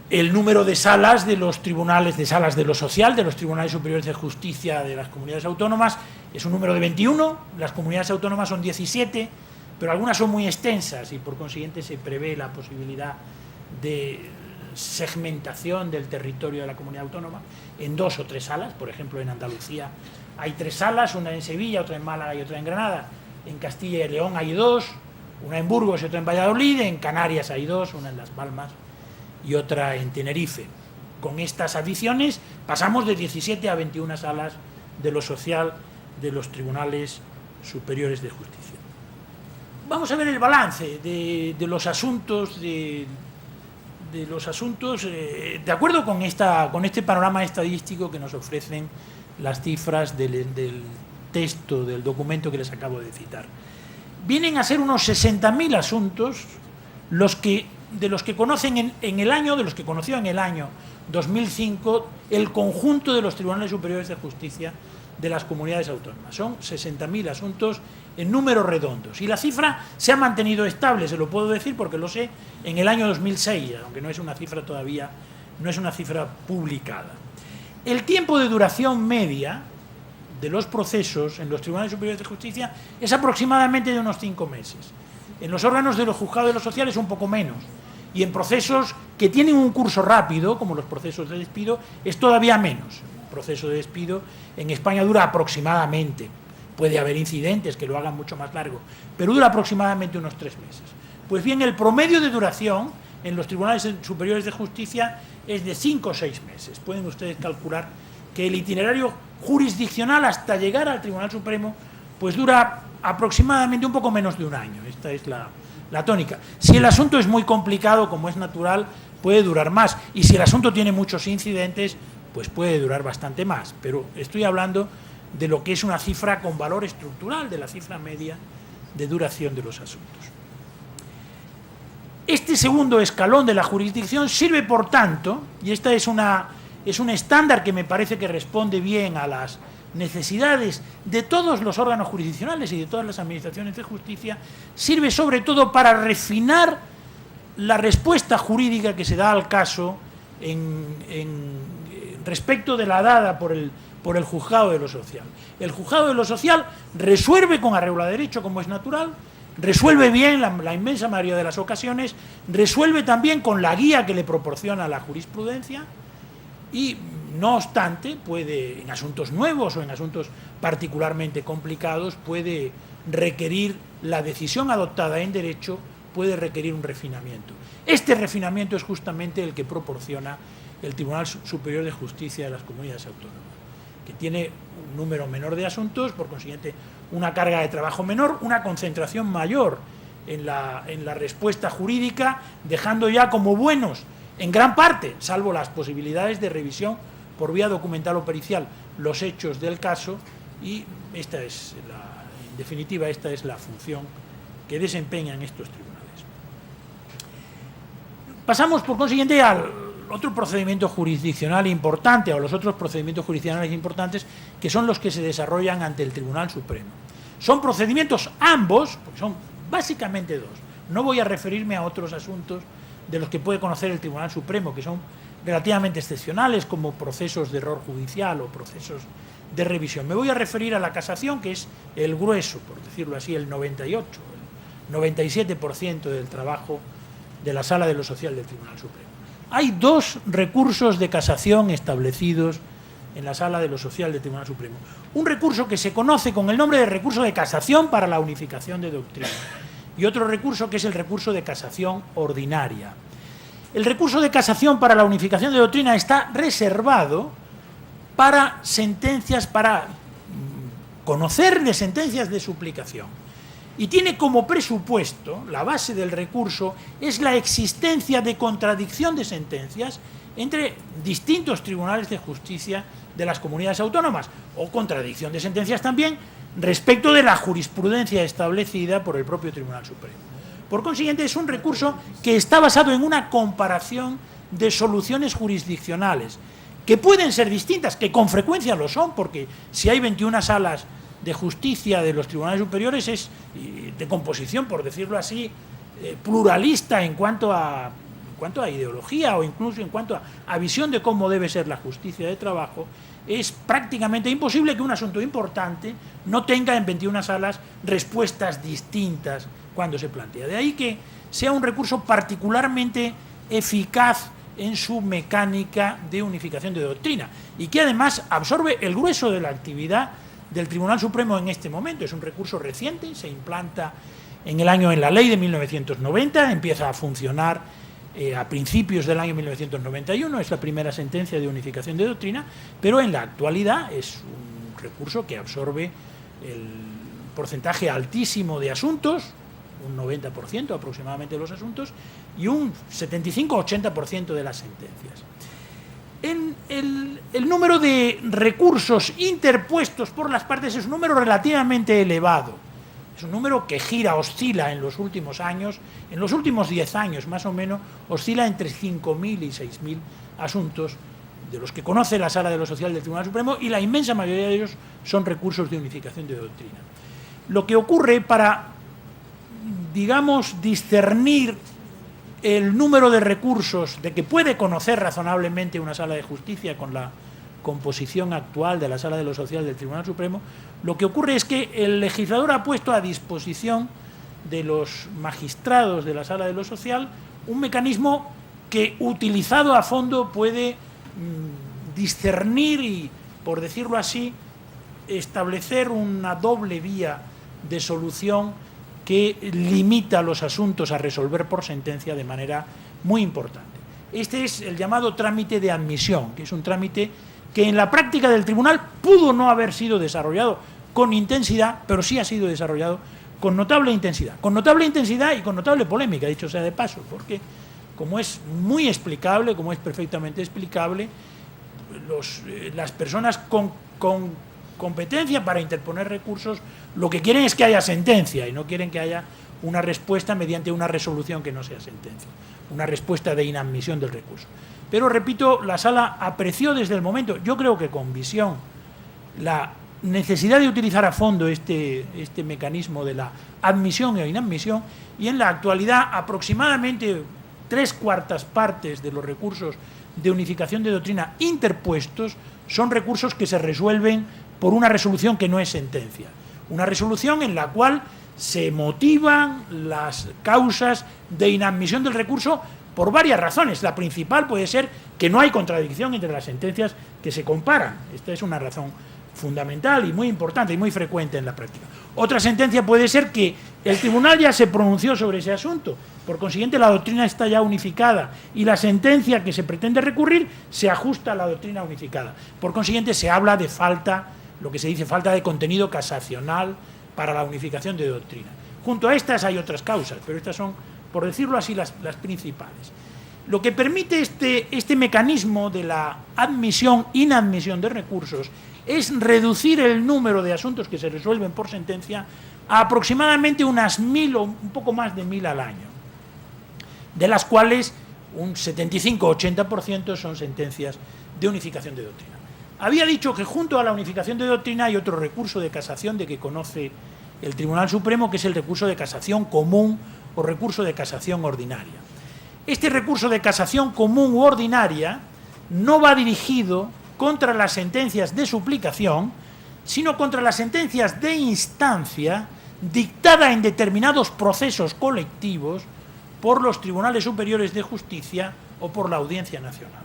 El número de salas de los tribunales, de salas de lo social, de los tribunales superiores de justicia de las comunidades autónomas, es un número de 21, las comunidades autónomas son 17, pero algunas son muy extensas y por consiguiente se prevé la posibilidad de segmentación del territorio de la comunidad autónoma en 2 o 3 salas. Por ejemplo, en Andalucía hay 3 salas, una en Sevilla, otra en Málaga y otra en Granada. En Castilla y León hay 2, una en Burgos y otra en Valladolid. En Canarias hay 2, una en Las Palmas y otra en Tenerife. Con estas adiciones pasamos de 17 a 21 salas de lo social de los tribunales superiores de justicia. Vamos a ver el balance de los asuntos de acuerdo con este panorama estadístico que nos ofrecen las cifras del texto del documento que les acabo de citar. Vienen a ser unos 60.000 asuntos de los que conoció en el año 2005 el conjunto de los tribunales superiores de justicia de las comunidades autónomas. Son 60.000 asuntos en números redondos. Y la cifra se ha mantenido estable, se lo puedo decir porque lo sé, en el año 2006, aunque no es una cifra todavía, no es una cifra publicada. El tiempo de duración media de los procesos en los tribunales superiores de justicia es aproximadamente de unos 5 meses. En los órganos de los juzgados de lo social es un poco menos. Y en procesos que tienen un curso rápido, como los procesos de despido, es todavía menos. Un proceso de despido en España dura aproximadamente, puede haber incidentes que lo hagan mucho más largo, pero dura aproximadamente unos 3 meses. Pues bien, el promedio de duración en los tribunales superiores de justicia es de 5 o 6 meses. Pueden ustedes calcular que el itinerario jurisdiccional hasta llegar al Tribunal Supremo pues dura aproximadamente un poco menos de un año. Esta es la tónica. Si el asunto es muy complicado, como es natural, puede durar más. Y si el asunto tiene muchos incidentes, pues puede durar bastante más. Pero estoy hablando de lo que es una cifra con valor estructural, de la cifra media de duración de los asuntos. Este segundo escalón de la jurisdicción sirve, por tanto, y esta es un estándar que me parece que responde bien a las necesidades de todos los órganos jurisdiccionales y de todas las administraciones de justicia, sirve sobre todo para refinar la respuesta jurídica que se da al caso respecto de la dada por el juzgado de lo social. El juzgado de lo social resuelve con arreglo a derecho, como es natural, resuelve bien la inmensa mayoría de las ocasiones, resuelve también con la guía que le proporciona la jurisprudencia y, no obstante, puede, en asuntos nuevos o en asuntos particularmente complicados, puede requerir la decisión adoptada en derecho, puede requerir un refinamiento. Este refinamiento es justamente el que proporciona el Tribunal Superior de Justicia de las Comunidades Autónomas, que tiene un número menor de asuntos, por consiguiente una carga de trabajo menor, una concentración mayor en la respuesta jurídica, dejando ya como buenos, en gran parte, salvo las posibilidades de revisión por vía documental o pericial, los hechos del caso, y esta es en definitiva, esta es la función que desempeñan estos tribunales. Pasamos, por consiguiente, al otro procedimiento jurisdiccional importante, o los otros procedimientos jurisdiccionales importantes, que son los que se desarrollan ante el Tribunal Supremo. Son procedimientos ambos, porque son básicamente dos. No voy a referirme a otros asuntos de los que puede conocer el Tribunal Supremo, que son relativamente excepcionales, como procesos de error judicial o procesos de revisión. Me voy a referir a la casación, que es el grueso, por decirlo así, el 98, el 97% del trabajo de la Sala de lo Social del Tribunal Supremo. Hay 2 recursos de casación establecidos en la Sala de lo Social del Tribunal Supremo. Un recurso que se conoce con el nombre de recurso de casación para la unificación de doctrina y otro recurso que es el recurso de casación ordinaria. El recurso de casación para la unificación de doctrina está reservado para sentencias, para conocer de sentencias de suplicación. Y tiene como presupuesto, la base del recurso, es la existencia de contradicción de sentencias entre distintos tribunales de justicia de las comunidades autónomas, o contradicción de sentencias también respecto de la jurisprudencia establecida por el propio Tribunal Supremo. Por consiguiente, es un recurso que está basado en una comparación de soluciones jurisdiccionales, que pueden ser distintas, que con frecuencia lo son, porque si hay 21 salas de justicia de los tribunales superiores es de composición, por decirlo así, pluralista en cuanto a ideología o incluso en cuanto a visión de cómo debe ser la justicia de trabajo, es prácticamente imposible que un asunto importante no tenga en 21 salas respuestas distintas cuando se plantea. De ahí que sea un recurso particularmente eficaz en su mecánica de unificación de doctrina y que además absorbe el grueso de la actividad del Tribunal Supremo en este momento. Es un recurso reciente, se implanta en la ley de 1990, empieza a funcionar a principios del año 1991, es la primera sentencia de unificación de doctrina, pero en la actualidad es un recurso que absorbe el porcentaje altísimo de asuntos, un 90% aproximadamente de los asuntos, y un 75-80% de las sentencias. El número de recursos interpuestos por las partes es un número relativamente elevado. Es un número que oscila en los últimos años, en los últimos 10 años más o menos, oscila entre 5.000 y 6.000 asuntos de los que conoce la Sala de lo Social del Tribunal Supremo, y la inmensa mayoría de ellos son recursos de unificación de doctrina. Lo que ocurre para, digamos, discernir el número de recursos de que puede conocer razonablemente una Sala de Justicia con la composición actual de la Sala de lo Social del Tribunal Supremo, lo que ocurre es que el legislador ha puesto a disposición de los magistrados de la Sala de lo Social un mecanismo que, utilizado a fondo, puede discernir y, por decirlo así, establecer una doble vía de solución que limita los asuntos a resolver por sentencia de manera muy importante. Este es el llamado trámite de admisión, que es un trámite que en la práctica del tribunal pudo no haber sido desarrollado con intensidad, pero sí ha sido desarrollado con notable intensidad y con notable polémica, dicho sea de paso, porque como es muy explicable, como es perfectamente explicable, las personas con competencia para interponer recursos lo que quieren es que haya sentencia y no quieren que haya una respuesta mediante una resolución que no sea sentencia, una respuesta de inadmisión del recurso. Pero, repito, la Sala apreció desde el momento, yo creo que con visión, la necesidad de utilizar a fondo este mecanismo de la admisión e inadmisión, y en la actualidad aproximadamente 3/4 partes de los recursos de unificación de doctrina interpuestos son recursos que se resuelven por una resolución que no es sentencia. Una resolución en la cual se motivan las causas de inadmisión del recurso por varias razones. La principal puede ser que no hay contradicción entre las sentencias que se comparan. Esta es una razón fundamental y muy importante y muy frecuente en la práctica. Otra sentencia puede ser que el tribunal ya se pronunció sobre ese asunto, por consiguiente la doctrina está ya unificada y la sentencia que se pretende recurrir se ajusta a la doctrina unificada. Por consiguiente se habla de falta, lo que se dice falta de contenido casacional para la unificación de doctrina. Junto a estas hay otras causas, pero estas son, por decirlo así, las principales. Lo que permite este mecanismo de la admisión-inadmisión de recursos es reducir el número de asuntos que se resuelven por sentencia a aproximadamente unas 1.000 o un poco más de 1.000 al año, de las cuales un 75-80% son sentencias de unificación de doctrina. Había dicho que junto a la unificación de doctrina hay otro recurso de casación de que conoce el Tribunal Supremo, que es el recurso de casación común o recurso de casación ordinaria. Este recurso de casación común u ordinaria no va dirigido contra las sentencias de suplicación, sino contra las sentencias de instancia dictada en determinados procesos colectivos por los tribunales superiores de justicia o por la Audiencia Nacional.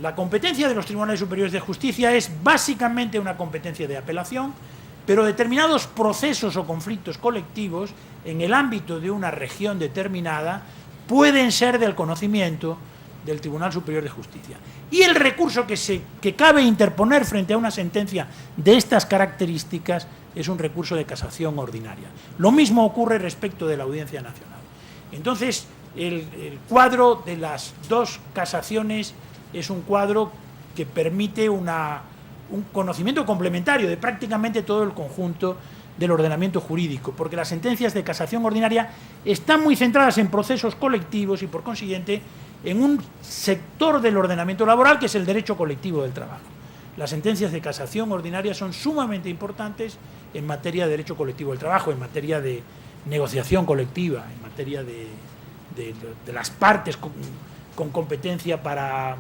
La competencia de los tribunales superiores de justicia es básicamente una competencia de apelación, pero determinados procesos o conflictos colectivos en el ámbito de una región determinada pueden ser del conocimiento del Tribunal Superior de Justicia. Y el recurso que cabe interponer frente a una sentencia de estas características es un recurso de casación ordinaria. Lo mismo ocurre respecto de la Audiencia Nacional. Entonces, el cuadro de las dos casaciones es un cuadro que permite un conocimiento complementario de prácticamente todo el conjunto del ordenamiento jurídico, porque las sentencias de casación ordinaria están muy centradas en procesos colectivos y, por consiguiente, en un sector del ordenamiento laboral que es el derecho colectivo del trabajo. Las sentencias de casación ordinaria son sumamente importantes en materia de derecho colectivo del trabajo, en materia de negociación colectiva, en materia de las partes con competencia para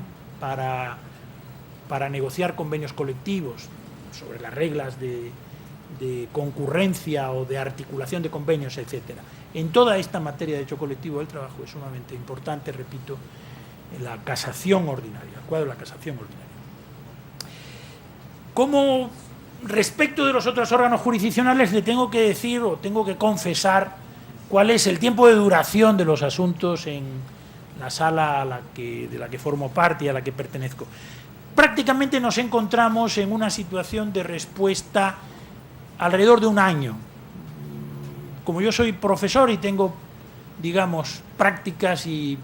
negociar convenios colectivos, sobre las reglas de concurrencia o de articulación de convenios, etcétera. En toda esta materia de derecho colectivo del trabajo es sumamente importante, repito, la casación ordinaria, el cuadro de la casación ordinaria. Como respecto de los otros órganos jurisdiccionales, le tengo que decir o tengo que confesar cuál es el tiempo de duración de los asuntos en la sala de la que formo parte y a la que pertenezco. Prácticamente nos encontramos en una situación de respuesta alrededor de un año. Como yo soy profesor y tengo, digamos, prácticas y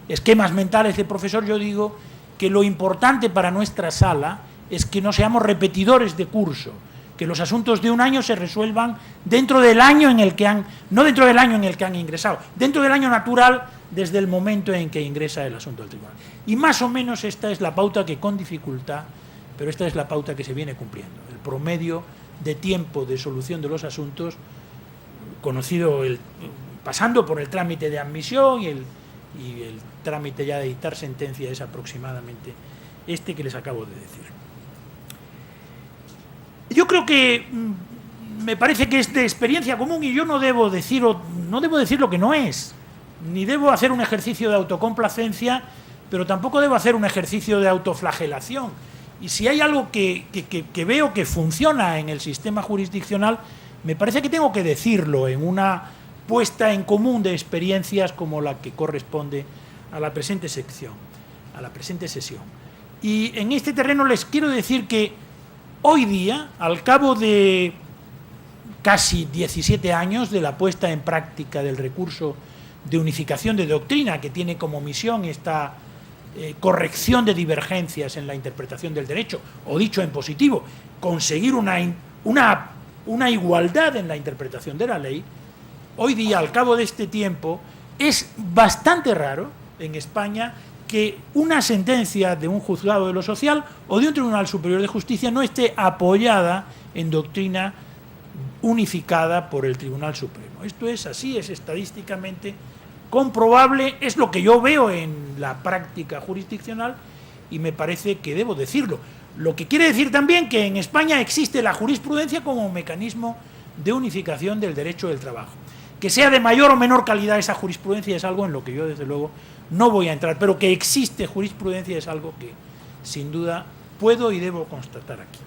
esquemas mentales de profesor, yo digo que lo importante para nuestra sala es que no seamos repetidores de curso, que los asuntos de un año se resuelvan dentro del año en el que han, no dentro del año en el que han ingresado, dentro del año natural desde el momento en que ingresa el asunto al tribunal. Y más o menos esta es la pauta que con dificultad, pero esta es la pauta que se viene cumpliendo. El promedio de tiempo de solución de los asuntos, conocido pasando por el trámite de admisión y el trámite ya de dictar sentencia, es aproximadamente este que les acabo de decir. Yo creo que me parece que es de experiencia común y yo no debo decir lo que no es, ni debo hacer un ejercicio de autocomplacencia, pero tampoco debo hacer un ejercicio de autoflagelación. Y si hay algo que veo que funciona en el sistema jurisdiccional, me parece que tengo que decirlo en una puesta en común de experiencias como la que corresponde a la presente sección, a la presente sesión. Y en este terreno les quiero decir que hoy día, al cabo de casi 17 años de la puesta en práctica del recurso de unificación de doctrina, que tiene como misión esta corrección de divergencias en la interpretación del derecho, o dicho en positivo, conseguir una igualdad en la interpretación de la ley, hoy día, al cabo de este tiempo, es bastante raro en España que una sentencia de un juzgado de lo social o de un Tribunal Superior de Justicia no esté apoyada en doctrina unificada por el Tribunal Supremo. Esto es así, es estadísticamente comprobable, es lo que yo veo en la práctica jurisdiccional y me parece que debo decirlo. Lo que quiere decir también que en España existe la jurisprudencia como mecanismo de unificación del derecho del trabajo. Que sea de mayor o menor calidad esa jurisprudencia es algo en lo que yo, desde luego, no voy a entrar, pero que existe jurisprudencia es algo que, sin duda, puedo y debo constatar aquí.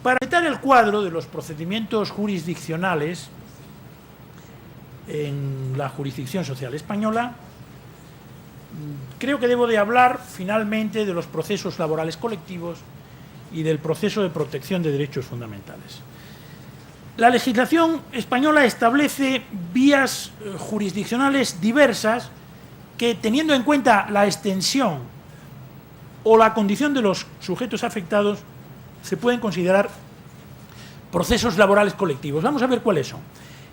Para completar el cuadro de los procedimientos jurisdiccionales en la jurisdicción social española, creo que debo de hablar, finalmente, de los procesos laborales colectivos y del proceso de protección de derechos fundamentales. La legislación española establece vías jurisdiccionales diversas que, teniendo en cuenta la extensión o la condición de los sujetos afectados, se pueden considerar procesos laborales colectivos. Vamos a ver cuáles son.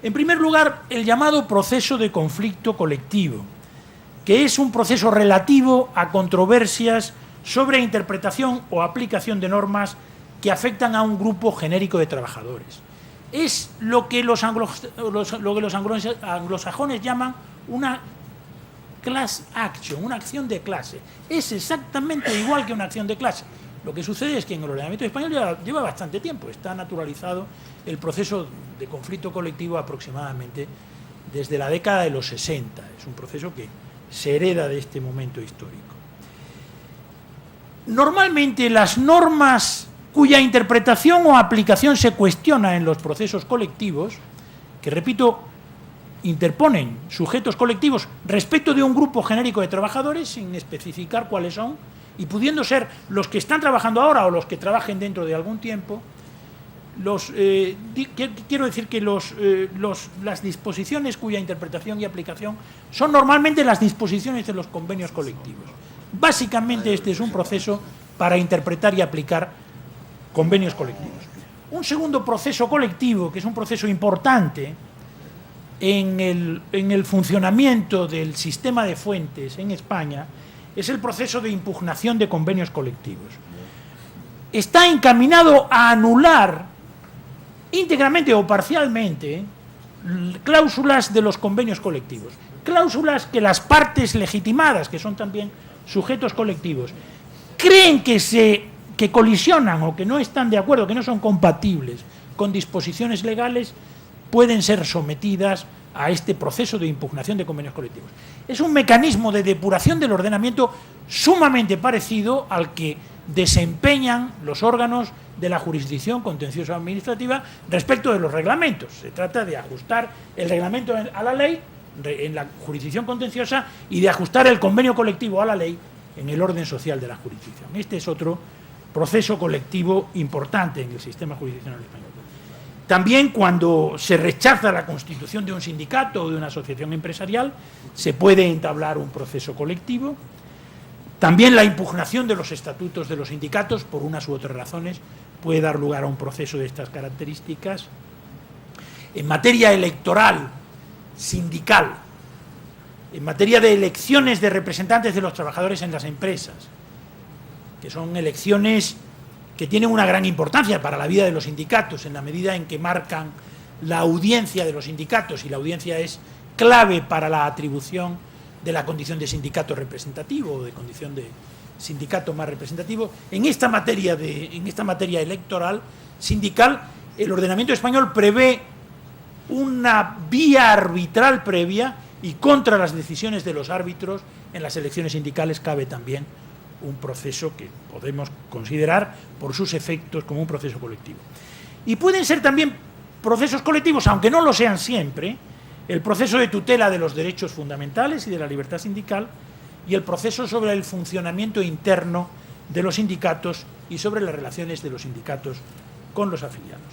En primer lugar, el llamado proceso de conflicto colectivo, que es un proceso relativo a controversias sobre interpretación o aplicación de normas que afectan a un grupo genérico de trabajadores. Es lo que los anglosajones llaman una class action, una acción de clase. Es exactamente igual que una acción de clase. Lo que sucede es que en el ordenamiento español lleva bastante tiempo. Está naturalizado el proceso de conflicto colectivo aproximadamente desde la década de los 60. Es un proceso que se hereda de este momento histórico. Normalmente las normas cuya interpretación o aplicación se cuestiona en los procesos colectivos, que, repito, interponen sujetos colectivos respecto de un grupo genérico de trabajadores sin especificar cuáles son, y pudiendo ser los que están trabajando ahora o los que trabajen dentro de algún tiempo, quiero decir que las disposiciones cuya interpretación y aplicación son normalmente las disposiciones de los convenios colectivos. Básicamente este es un proceso para interpretar y aplicar convenios colectivos. Un segundo proceso colectivo, que es un proceso importante en el funcionamiento del sistema de fuentes en España, es el proceso de impugnación de convenios colectivos. Está encaminado a anular íntegramente o parcialmente cláusulas de los convenios colectivos, cláusulas que las partes legitimadas, que son también sujetos colectivos, creen que colisionan o que no están de acuerdo, que no son compatibles con disposiciones legales, pueden ser sometidas a este proceso de impugnación de convenios colectivos. Es un mecanismo de depuración del ordenamiento sumamente parecido al que desempeñan los órganos de la jurisdicción contenciosa administrativa respecto de los reglamentos. Se trata de ajustar el reglamento a la ley en la jurisdicción contenciosa y de ajustar el convenio colectivo a la ley en el orden social de la jurisdicción. Este es otro proceso colectivo importante en el sistema jurisdiccional español. También, cuando se rechaza la constitución de un sindicato o de una asociación empresarial, se puede entablar un proceso colectivo. También la impugnación de los estatutos de los sindicatos, por unas u otras razones, puede dar lugar a un proceso de estas características. En materia electoral, sindical, en materia de elecciones de representantes de los trabajadores en las empresas, que son elecciones que tienen una gran importancia para la vida de los sindicatos, en la medida en que marcan la audiencia de los sindicatos, y la audiencia es clave para la atribución de la condición de sindicato representativo o de condición de sindicato más representativo. En esta materia electoral sindical, el ordenamiento español prevé una vía arbitral previa, y contra las decisiones de los árbitros en las elecciones sindicales cabe también un proceso que podemos considerar por sus efectos como un proceso colectivo. Y pueden ser también procesos colectivos, aunque no lo sean siempre, el proceso de tutela de los derechos fundamentales y de la libertad sindical, y el proceso sobre el funcionamiento interno de los sindicatos y sobre las relaciones de los sindicatos con los afiliados.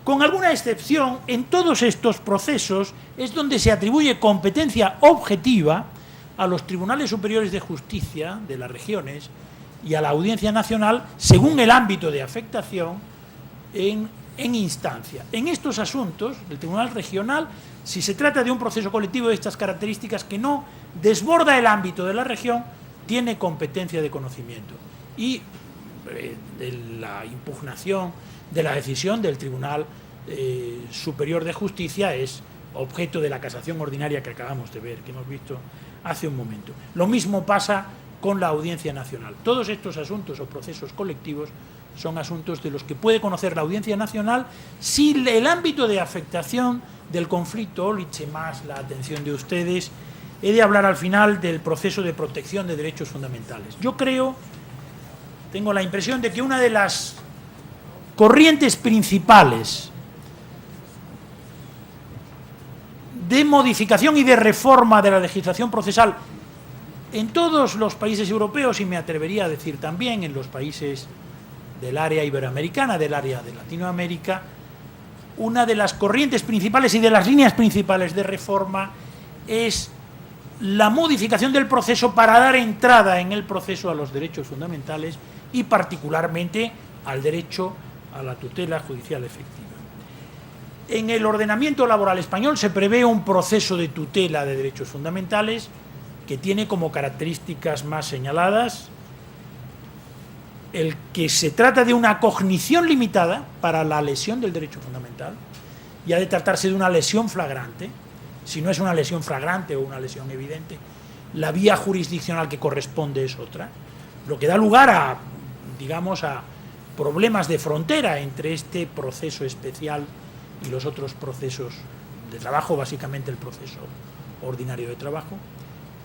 Con alguna excepción, en todos estos procesos es donde se atribuye competencia objetiva a los tribunales superiores de justicia de las regiones y a la Audiencia Nacional, según el ámbito de afectación, en instancia. En estos asuntos, el Tribunal Regional, si se trata de un proceso colectivo de estas características que no desborda el ámbito de la región, tiene competencia de conocimiento. Y de la impugnación de la decisión del Tribunal Superior de Justicia es objeto de la casación ordinaria que acabamos de ver, que hemos visto hace un momento. Lo mismo pasa con la Audiencia Nacional. Todos estos asuntos o procesos colectivos son asuntos de los que puede conocer la Audiencia Nacional si el ámbito de afectación del conflicto liche más la atención de ustedes. He de hablar al final del proceso de protección de derechos fundamentales. Yo tengo la impresión de que una de las corrientes principales de modificación y de reforma de la legislación procesal en todos los países europeos, y me atrevería a decir también en los países del área iberoamericana, del área de Latinoamérica, una de las corrientes principales y de las líneas principales de reforma es la modificación del proceso para dar entrada en el proceso a los derechos fundamentales y particularmente al derecho a la tutela judicial efectiva. En el ordenamiento laboral español se prevé un proceso de tutela de derechos fundamentales que tiene como características más señaladas el que se trata de una cognición limitada para la lesión del derecho fundamental, y ha de tratarse de una lesión flagrante. Si no es una lesión flagrante o una lesión evidente, la vía jurisdiccional que corresponde es otra, lo que da lugar a, digamos, a problemas de frontera entre este proceso especial y los otros procesos de trabajo, básicamente el proceso ordinario de trabajo.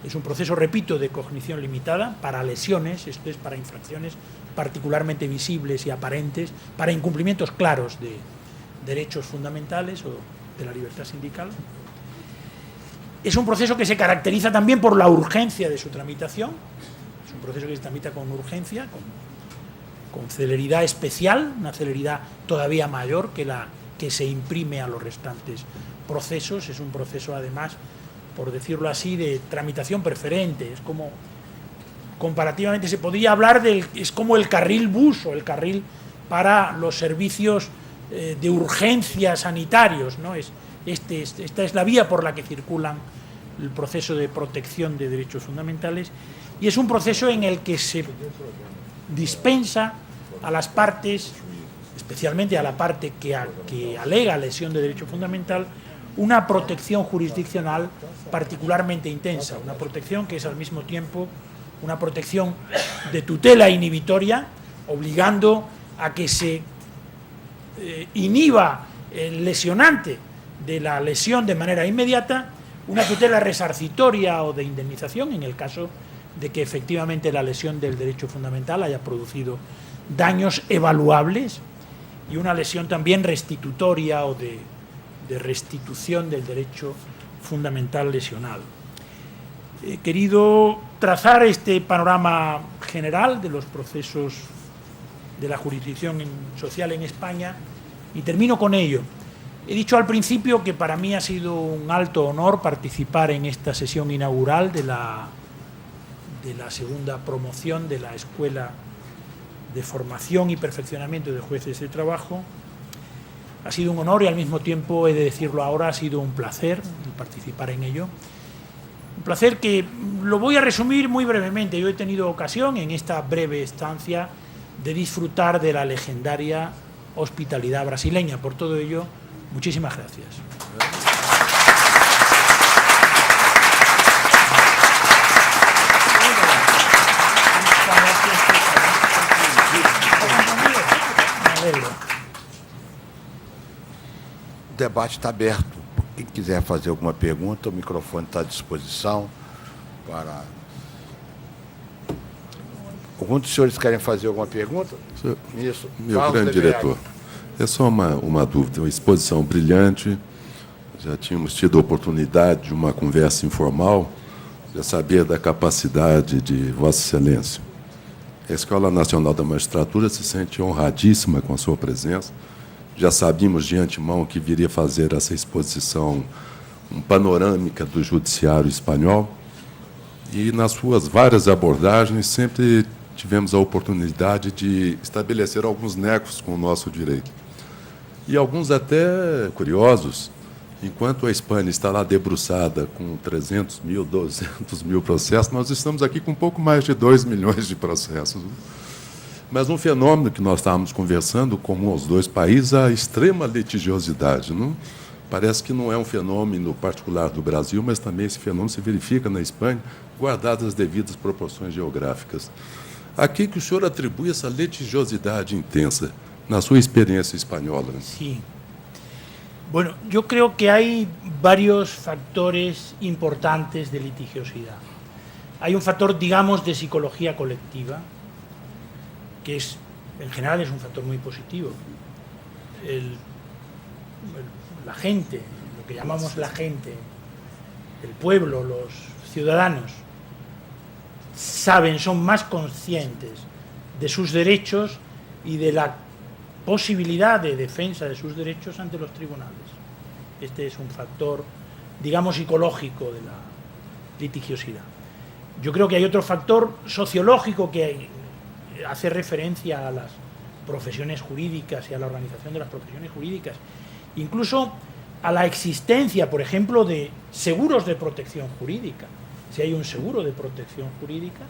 Es un proceso, repito, de cognición limitada para lesiones, esto es para infracciones particularmente visibles y aparentes, para incumplimientos claros de derechos fundamentales o de la libertad sindical. Es un proceso que se caracteriza también por la urgencia de su tramitación, es un proceso que se tramita con urgencia, con celeridad especial, una celeridad todavía mayor que la que se imprime a los restantes procesos. Es un proceso, además, por decirlo así, de tramitación preferente. Es como, comparativamente se podría hablar es como el carril bus o el carril para los servicios de urgencia sanitarios, ¿no? Esta es la vía por la que circulan el proceso de protección de derechos fundamentales, y es un proceso en el que se dispensa a las partes, especialmente a la parte que alega lesión de derecho fundamental, una protección jurisdiccional particularmente intensa, una protección que es al mismo tiempo una protección de tutela inhibitoria, obligando a que se inhiba el lesionante de la lesión de manera inmediata, una tutela resarcitoria o de indemnización en el caso de que efectivamente la lesión del derecho fundamental haya producido daños evaluables, y una lesión también restitutoria o de restitución del derecho fundamental lesionado. He querido trazar este panorama general de los procesos de la jurisdicción social en España y termino con ello. He dicho al principio que para mí ha sido un alto honor participar en esta sesión inaugural de la segunda promoción de la Escuela de formación y perfeccionamiento de jueces de trabajo. Ha sido un honor y al mismo tiempo, he de decirlo ahora, ha sido un placer participar en ello. Un placer que lo voy a resumir muy brevemente. Yo he tenido ocasión en esta breve estancia de disfrutar de la legendaria hospitalidad brasileña. Por todo ello, muchísimas gracias. O debate está aberto. Quem quiser fazer alguma pergunta, o microfone está à disposição para... Alguns dos senhores querem fazer alguma pergunta? Isso. Meu grande diretor, é só uma dúvida, uma exposição brilhante, já tínhamos tido a oportunidade de uma conversa informal, já sabia da capacidade de Vossa Excelência. A Escola Nacional da Magistratura se sente honradíssima com a sua presença. Já sabíamos de antemão que viria fazer essa exposição panorâmica do judiciário espanhol e, nas suas várias abordagens, sempre tivemos a oportunidade de estabelecer alguns nexos com o nosso direito. E alguns até curiosos, enquanto a Espanha está lá debruçada com 300 mil, 200 mil processos, nós estamos aqui com um pouco mais de 2 milhões de processos. Mas um fenômeno que nós estávamos conversando comum aos dois países, a extrema litigiosidade. Não? Parece que não é um fenômeno particular do Brasil, mas também esse fenômeno se verifica na Espanha, guardadas as devidas proporções geográficas. A que o senhor atribui essa litigiosidade intensa na sua experiência espanhola? Sí. Bueno, yo creo que hay varios factores importantes de litigiosidad. Hay un factor, digamos, de psicología colectiva, que es, en general, es un factor muy positivo. La gente, lo que llamamos la gente, el pueblo, los ciudadanos, saben, son más conscientes de sus derechos y de la posibilidad de defensa de sus derechos ante los tribunales. Este es un factor, digamos, psicológico de la litigiosidad. Yo creo que hay otro factor sociológico que hace referencia a las profesiones jurídicas y a la organización de las profesiones jurídicas, incluso a la existencia, por ejemplo, de seguros de protección jurídica. Si hay un seguro de protección jurídica,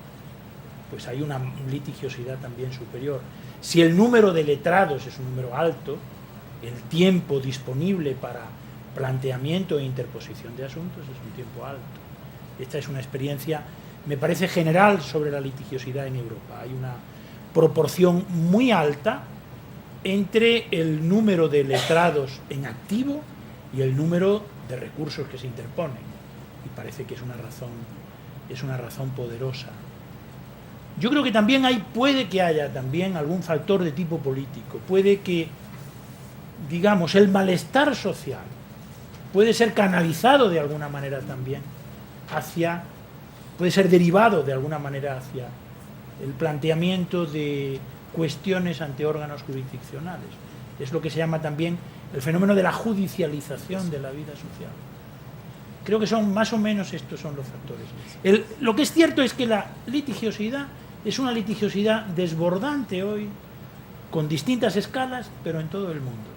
pues hay una litigiosidad también superior. Si el número de letrados es un número alto, el tiempo disponible para planteamiento e interposición de asuntos es un tiempo alto. Esta es una experiencia, me parece, general sobre la litigiosidad en Europa. Hay una proporción muy alta entre el número de letrados en activo y el número de recursos que se interponen. Y parece que es una razón poderosa. Yo creo que también puede que haya también algún factor de tipo político. Puede que, digamos, el malestar social puede ser canalizado de alguna manera también puede ser derivado de alguna manera hacia el planteamiento de cuestiones ante órganos jurisdiccionales. Es lo que se llama también el fenómeno de la judicialización de la vida social. Creo que son más o menos estos son los factores. Lo que es cierto es que la litigiosidad es una litigiosidad desbordante hoy, con distintas escalas, pero en todo el mundo.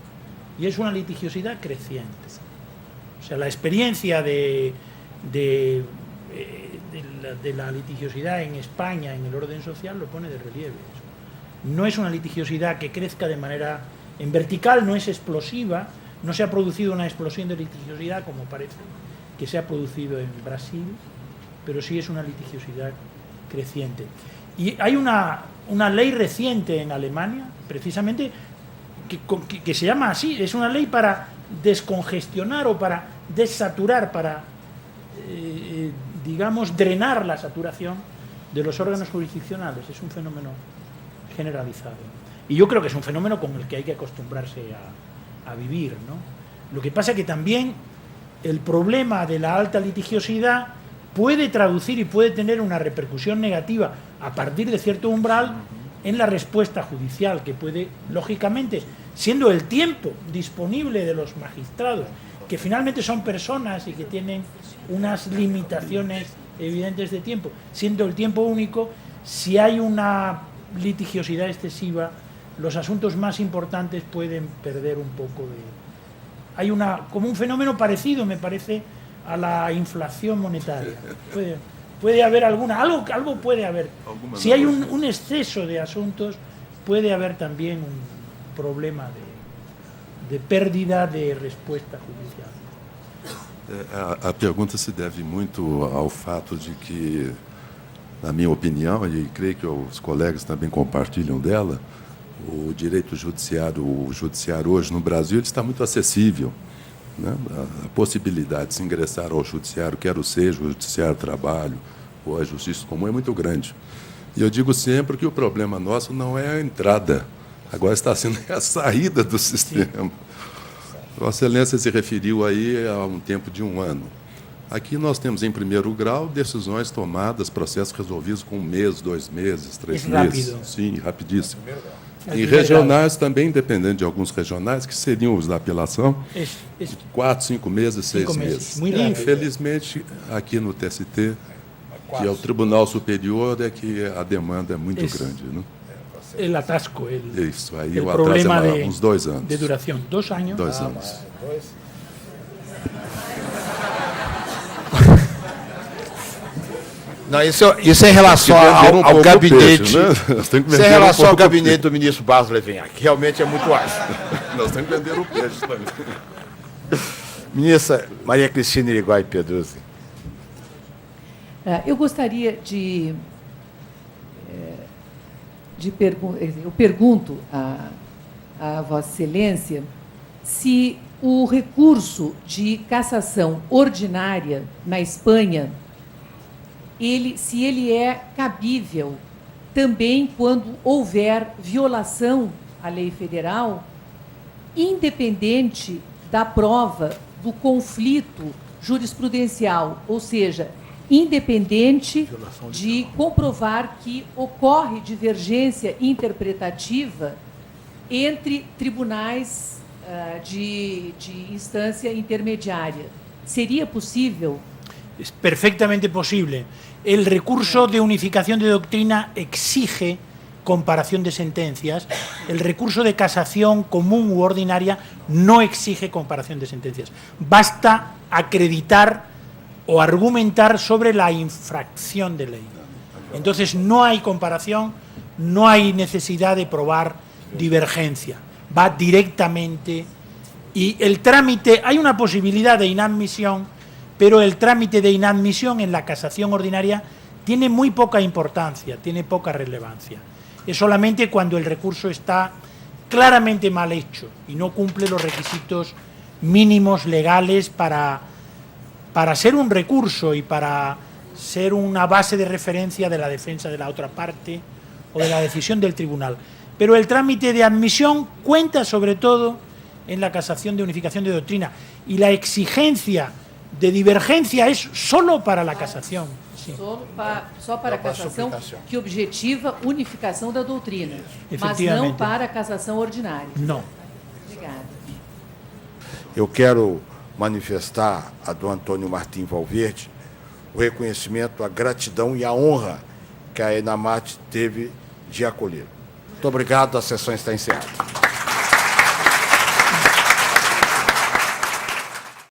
Y es una litigiosidad creciente. O sea, la experiencia de la litigiosidad en España, en el orden social, lo pone de relieve. No es una litigiosidad que crezca de manera en vertical, no es explosiva, no se ha producido una explosión de litigiosidad como parece que se ha producido en Brasil, pero sí es una litigiosidad creciente. Y hay una ley reciente en Alemania, precisamente, que se llama así, es una ley para descongestionar o para desaturar, para, digamos, drenar la saturación de los órganos jurisdiccionales. Es un fenómeno generalizado. Y yo creo que es un fenómeno con el que hay que acostumbrarse a vivir, ¿no? Lo que pasa es que también el problema de la alta litigiosidad puede traducir y puede tener una repercusión negativa a partir de cierto umbral en la respuesta judicial, que puede, lógicamente, siendo el tiempo disponible de los magistrados, que finalmente son personas y que tienen unas limitaciones evidentes de tiempo, siendo el tiempo único, si hay una litigiosidad excesiva, los asuntos más importantes pueden perder un poco de... Hay como un fenómeno parecido, me parece, a la inflación monetaria. Puede haber algo puede haber. Si hay un exceso de asuntos, puede haber también un problema de pérdida de respuesta judicial. A pergunta se deve muito ao fato de que, na minha opinião, e creio que os colegas também compartilham dela, o judiciário hoje no Brasil ele está muito acessível, né? A possibilidade de se ingressar ao judiciário, quer seja o judiciário do trabalho ou a justiça comum, é muito grande. E eu digo sempre que o problema nosso não é a entrada, agora está sendo a saída do sistema. Vossa Excelência se referiu aí a um tempo de 1 ano. Aqui nós temos, em primeiro grau, decisões tomadas, processos resolvidos com 1 mês, 2 meses, 3 meses. Rápido. Sim, rapidíssimo. E regionais também, dependendo de alguns regionais, que seriam os da apelação, 4, 5 meses, 6 meses. Muito rápido. Infelizmente, aqui no TST, que é o Tribunal Superior, é que a demanda é muito grande. Né? El atasco, Isso, aí el o atraso problema é uns 2 anos. de duración. 2 años. 2 anos. Não, isso é em relação ao gabinete. Peixe, né? Isso é em relação ao gabinete do ministro Barros Levenhac, que realmente é muito ágil. Nós temos que vender o peixe também. Ministra Maria Cristina Irigoyen Pedruzzi. Eu gostaria eu pergunto a Vossa Excelência se o recurso de cassação ordinária na Espanha, se ele é cabível também quando houver violação à lei federal, independente da prova do conflito jurisprudencial, ou seja, independente de comprovar que ocorre divergência interpretativa entre tribunais de instância intermediária. Seria possível? Es perfectamente posible. El recurso de unificación de doctrina exige comparación de sentencias. El recurso de casación común u ordinaria no exige comparación de sentencias. Basta acreditar o argumentar sobre la infracción de ley. Entonces no hay comparación, no hay necesidad de probar divergencia. Va directamente y el trámite, hay una posibilidad de inadmisión, pero el trámite de inadmisión en la casación ordinaria tiene muy poca importancia, tiene poca relevancia. Es solamente cuando el recurso está claramente mal hecho y no cumple los requisitos mínimos legales para ser un recurso y para ser una base de referencia de la defensa de la otra parte o de la decisión del tribunal. Pero el trámite de admisión cuenta sobre todo en la casación de unificación de doctrina y la exigencia de divergência é só para a cassação. Só para a cassação que objetiva unificação da doutrina, mas não para a cassação ordinária. Não. Obrigada. Eu quero manifestar a do Antônio Martim Valverde o reconhecimento, a gratidão e a honra que a ENAMAT teve de acolher. Muito obrigado, a sessão está encerrada.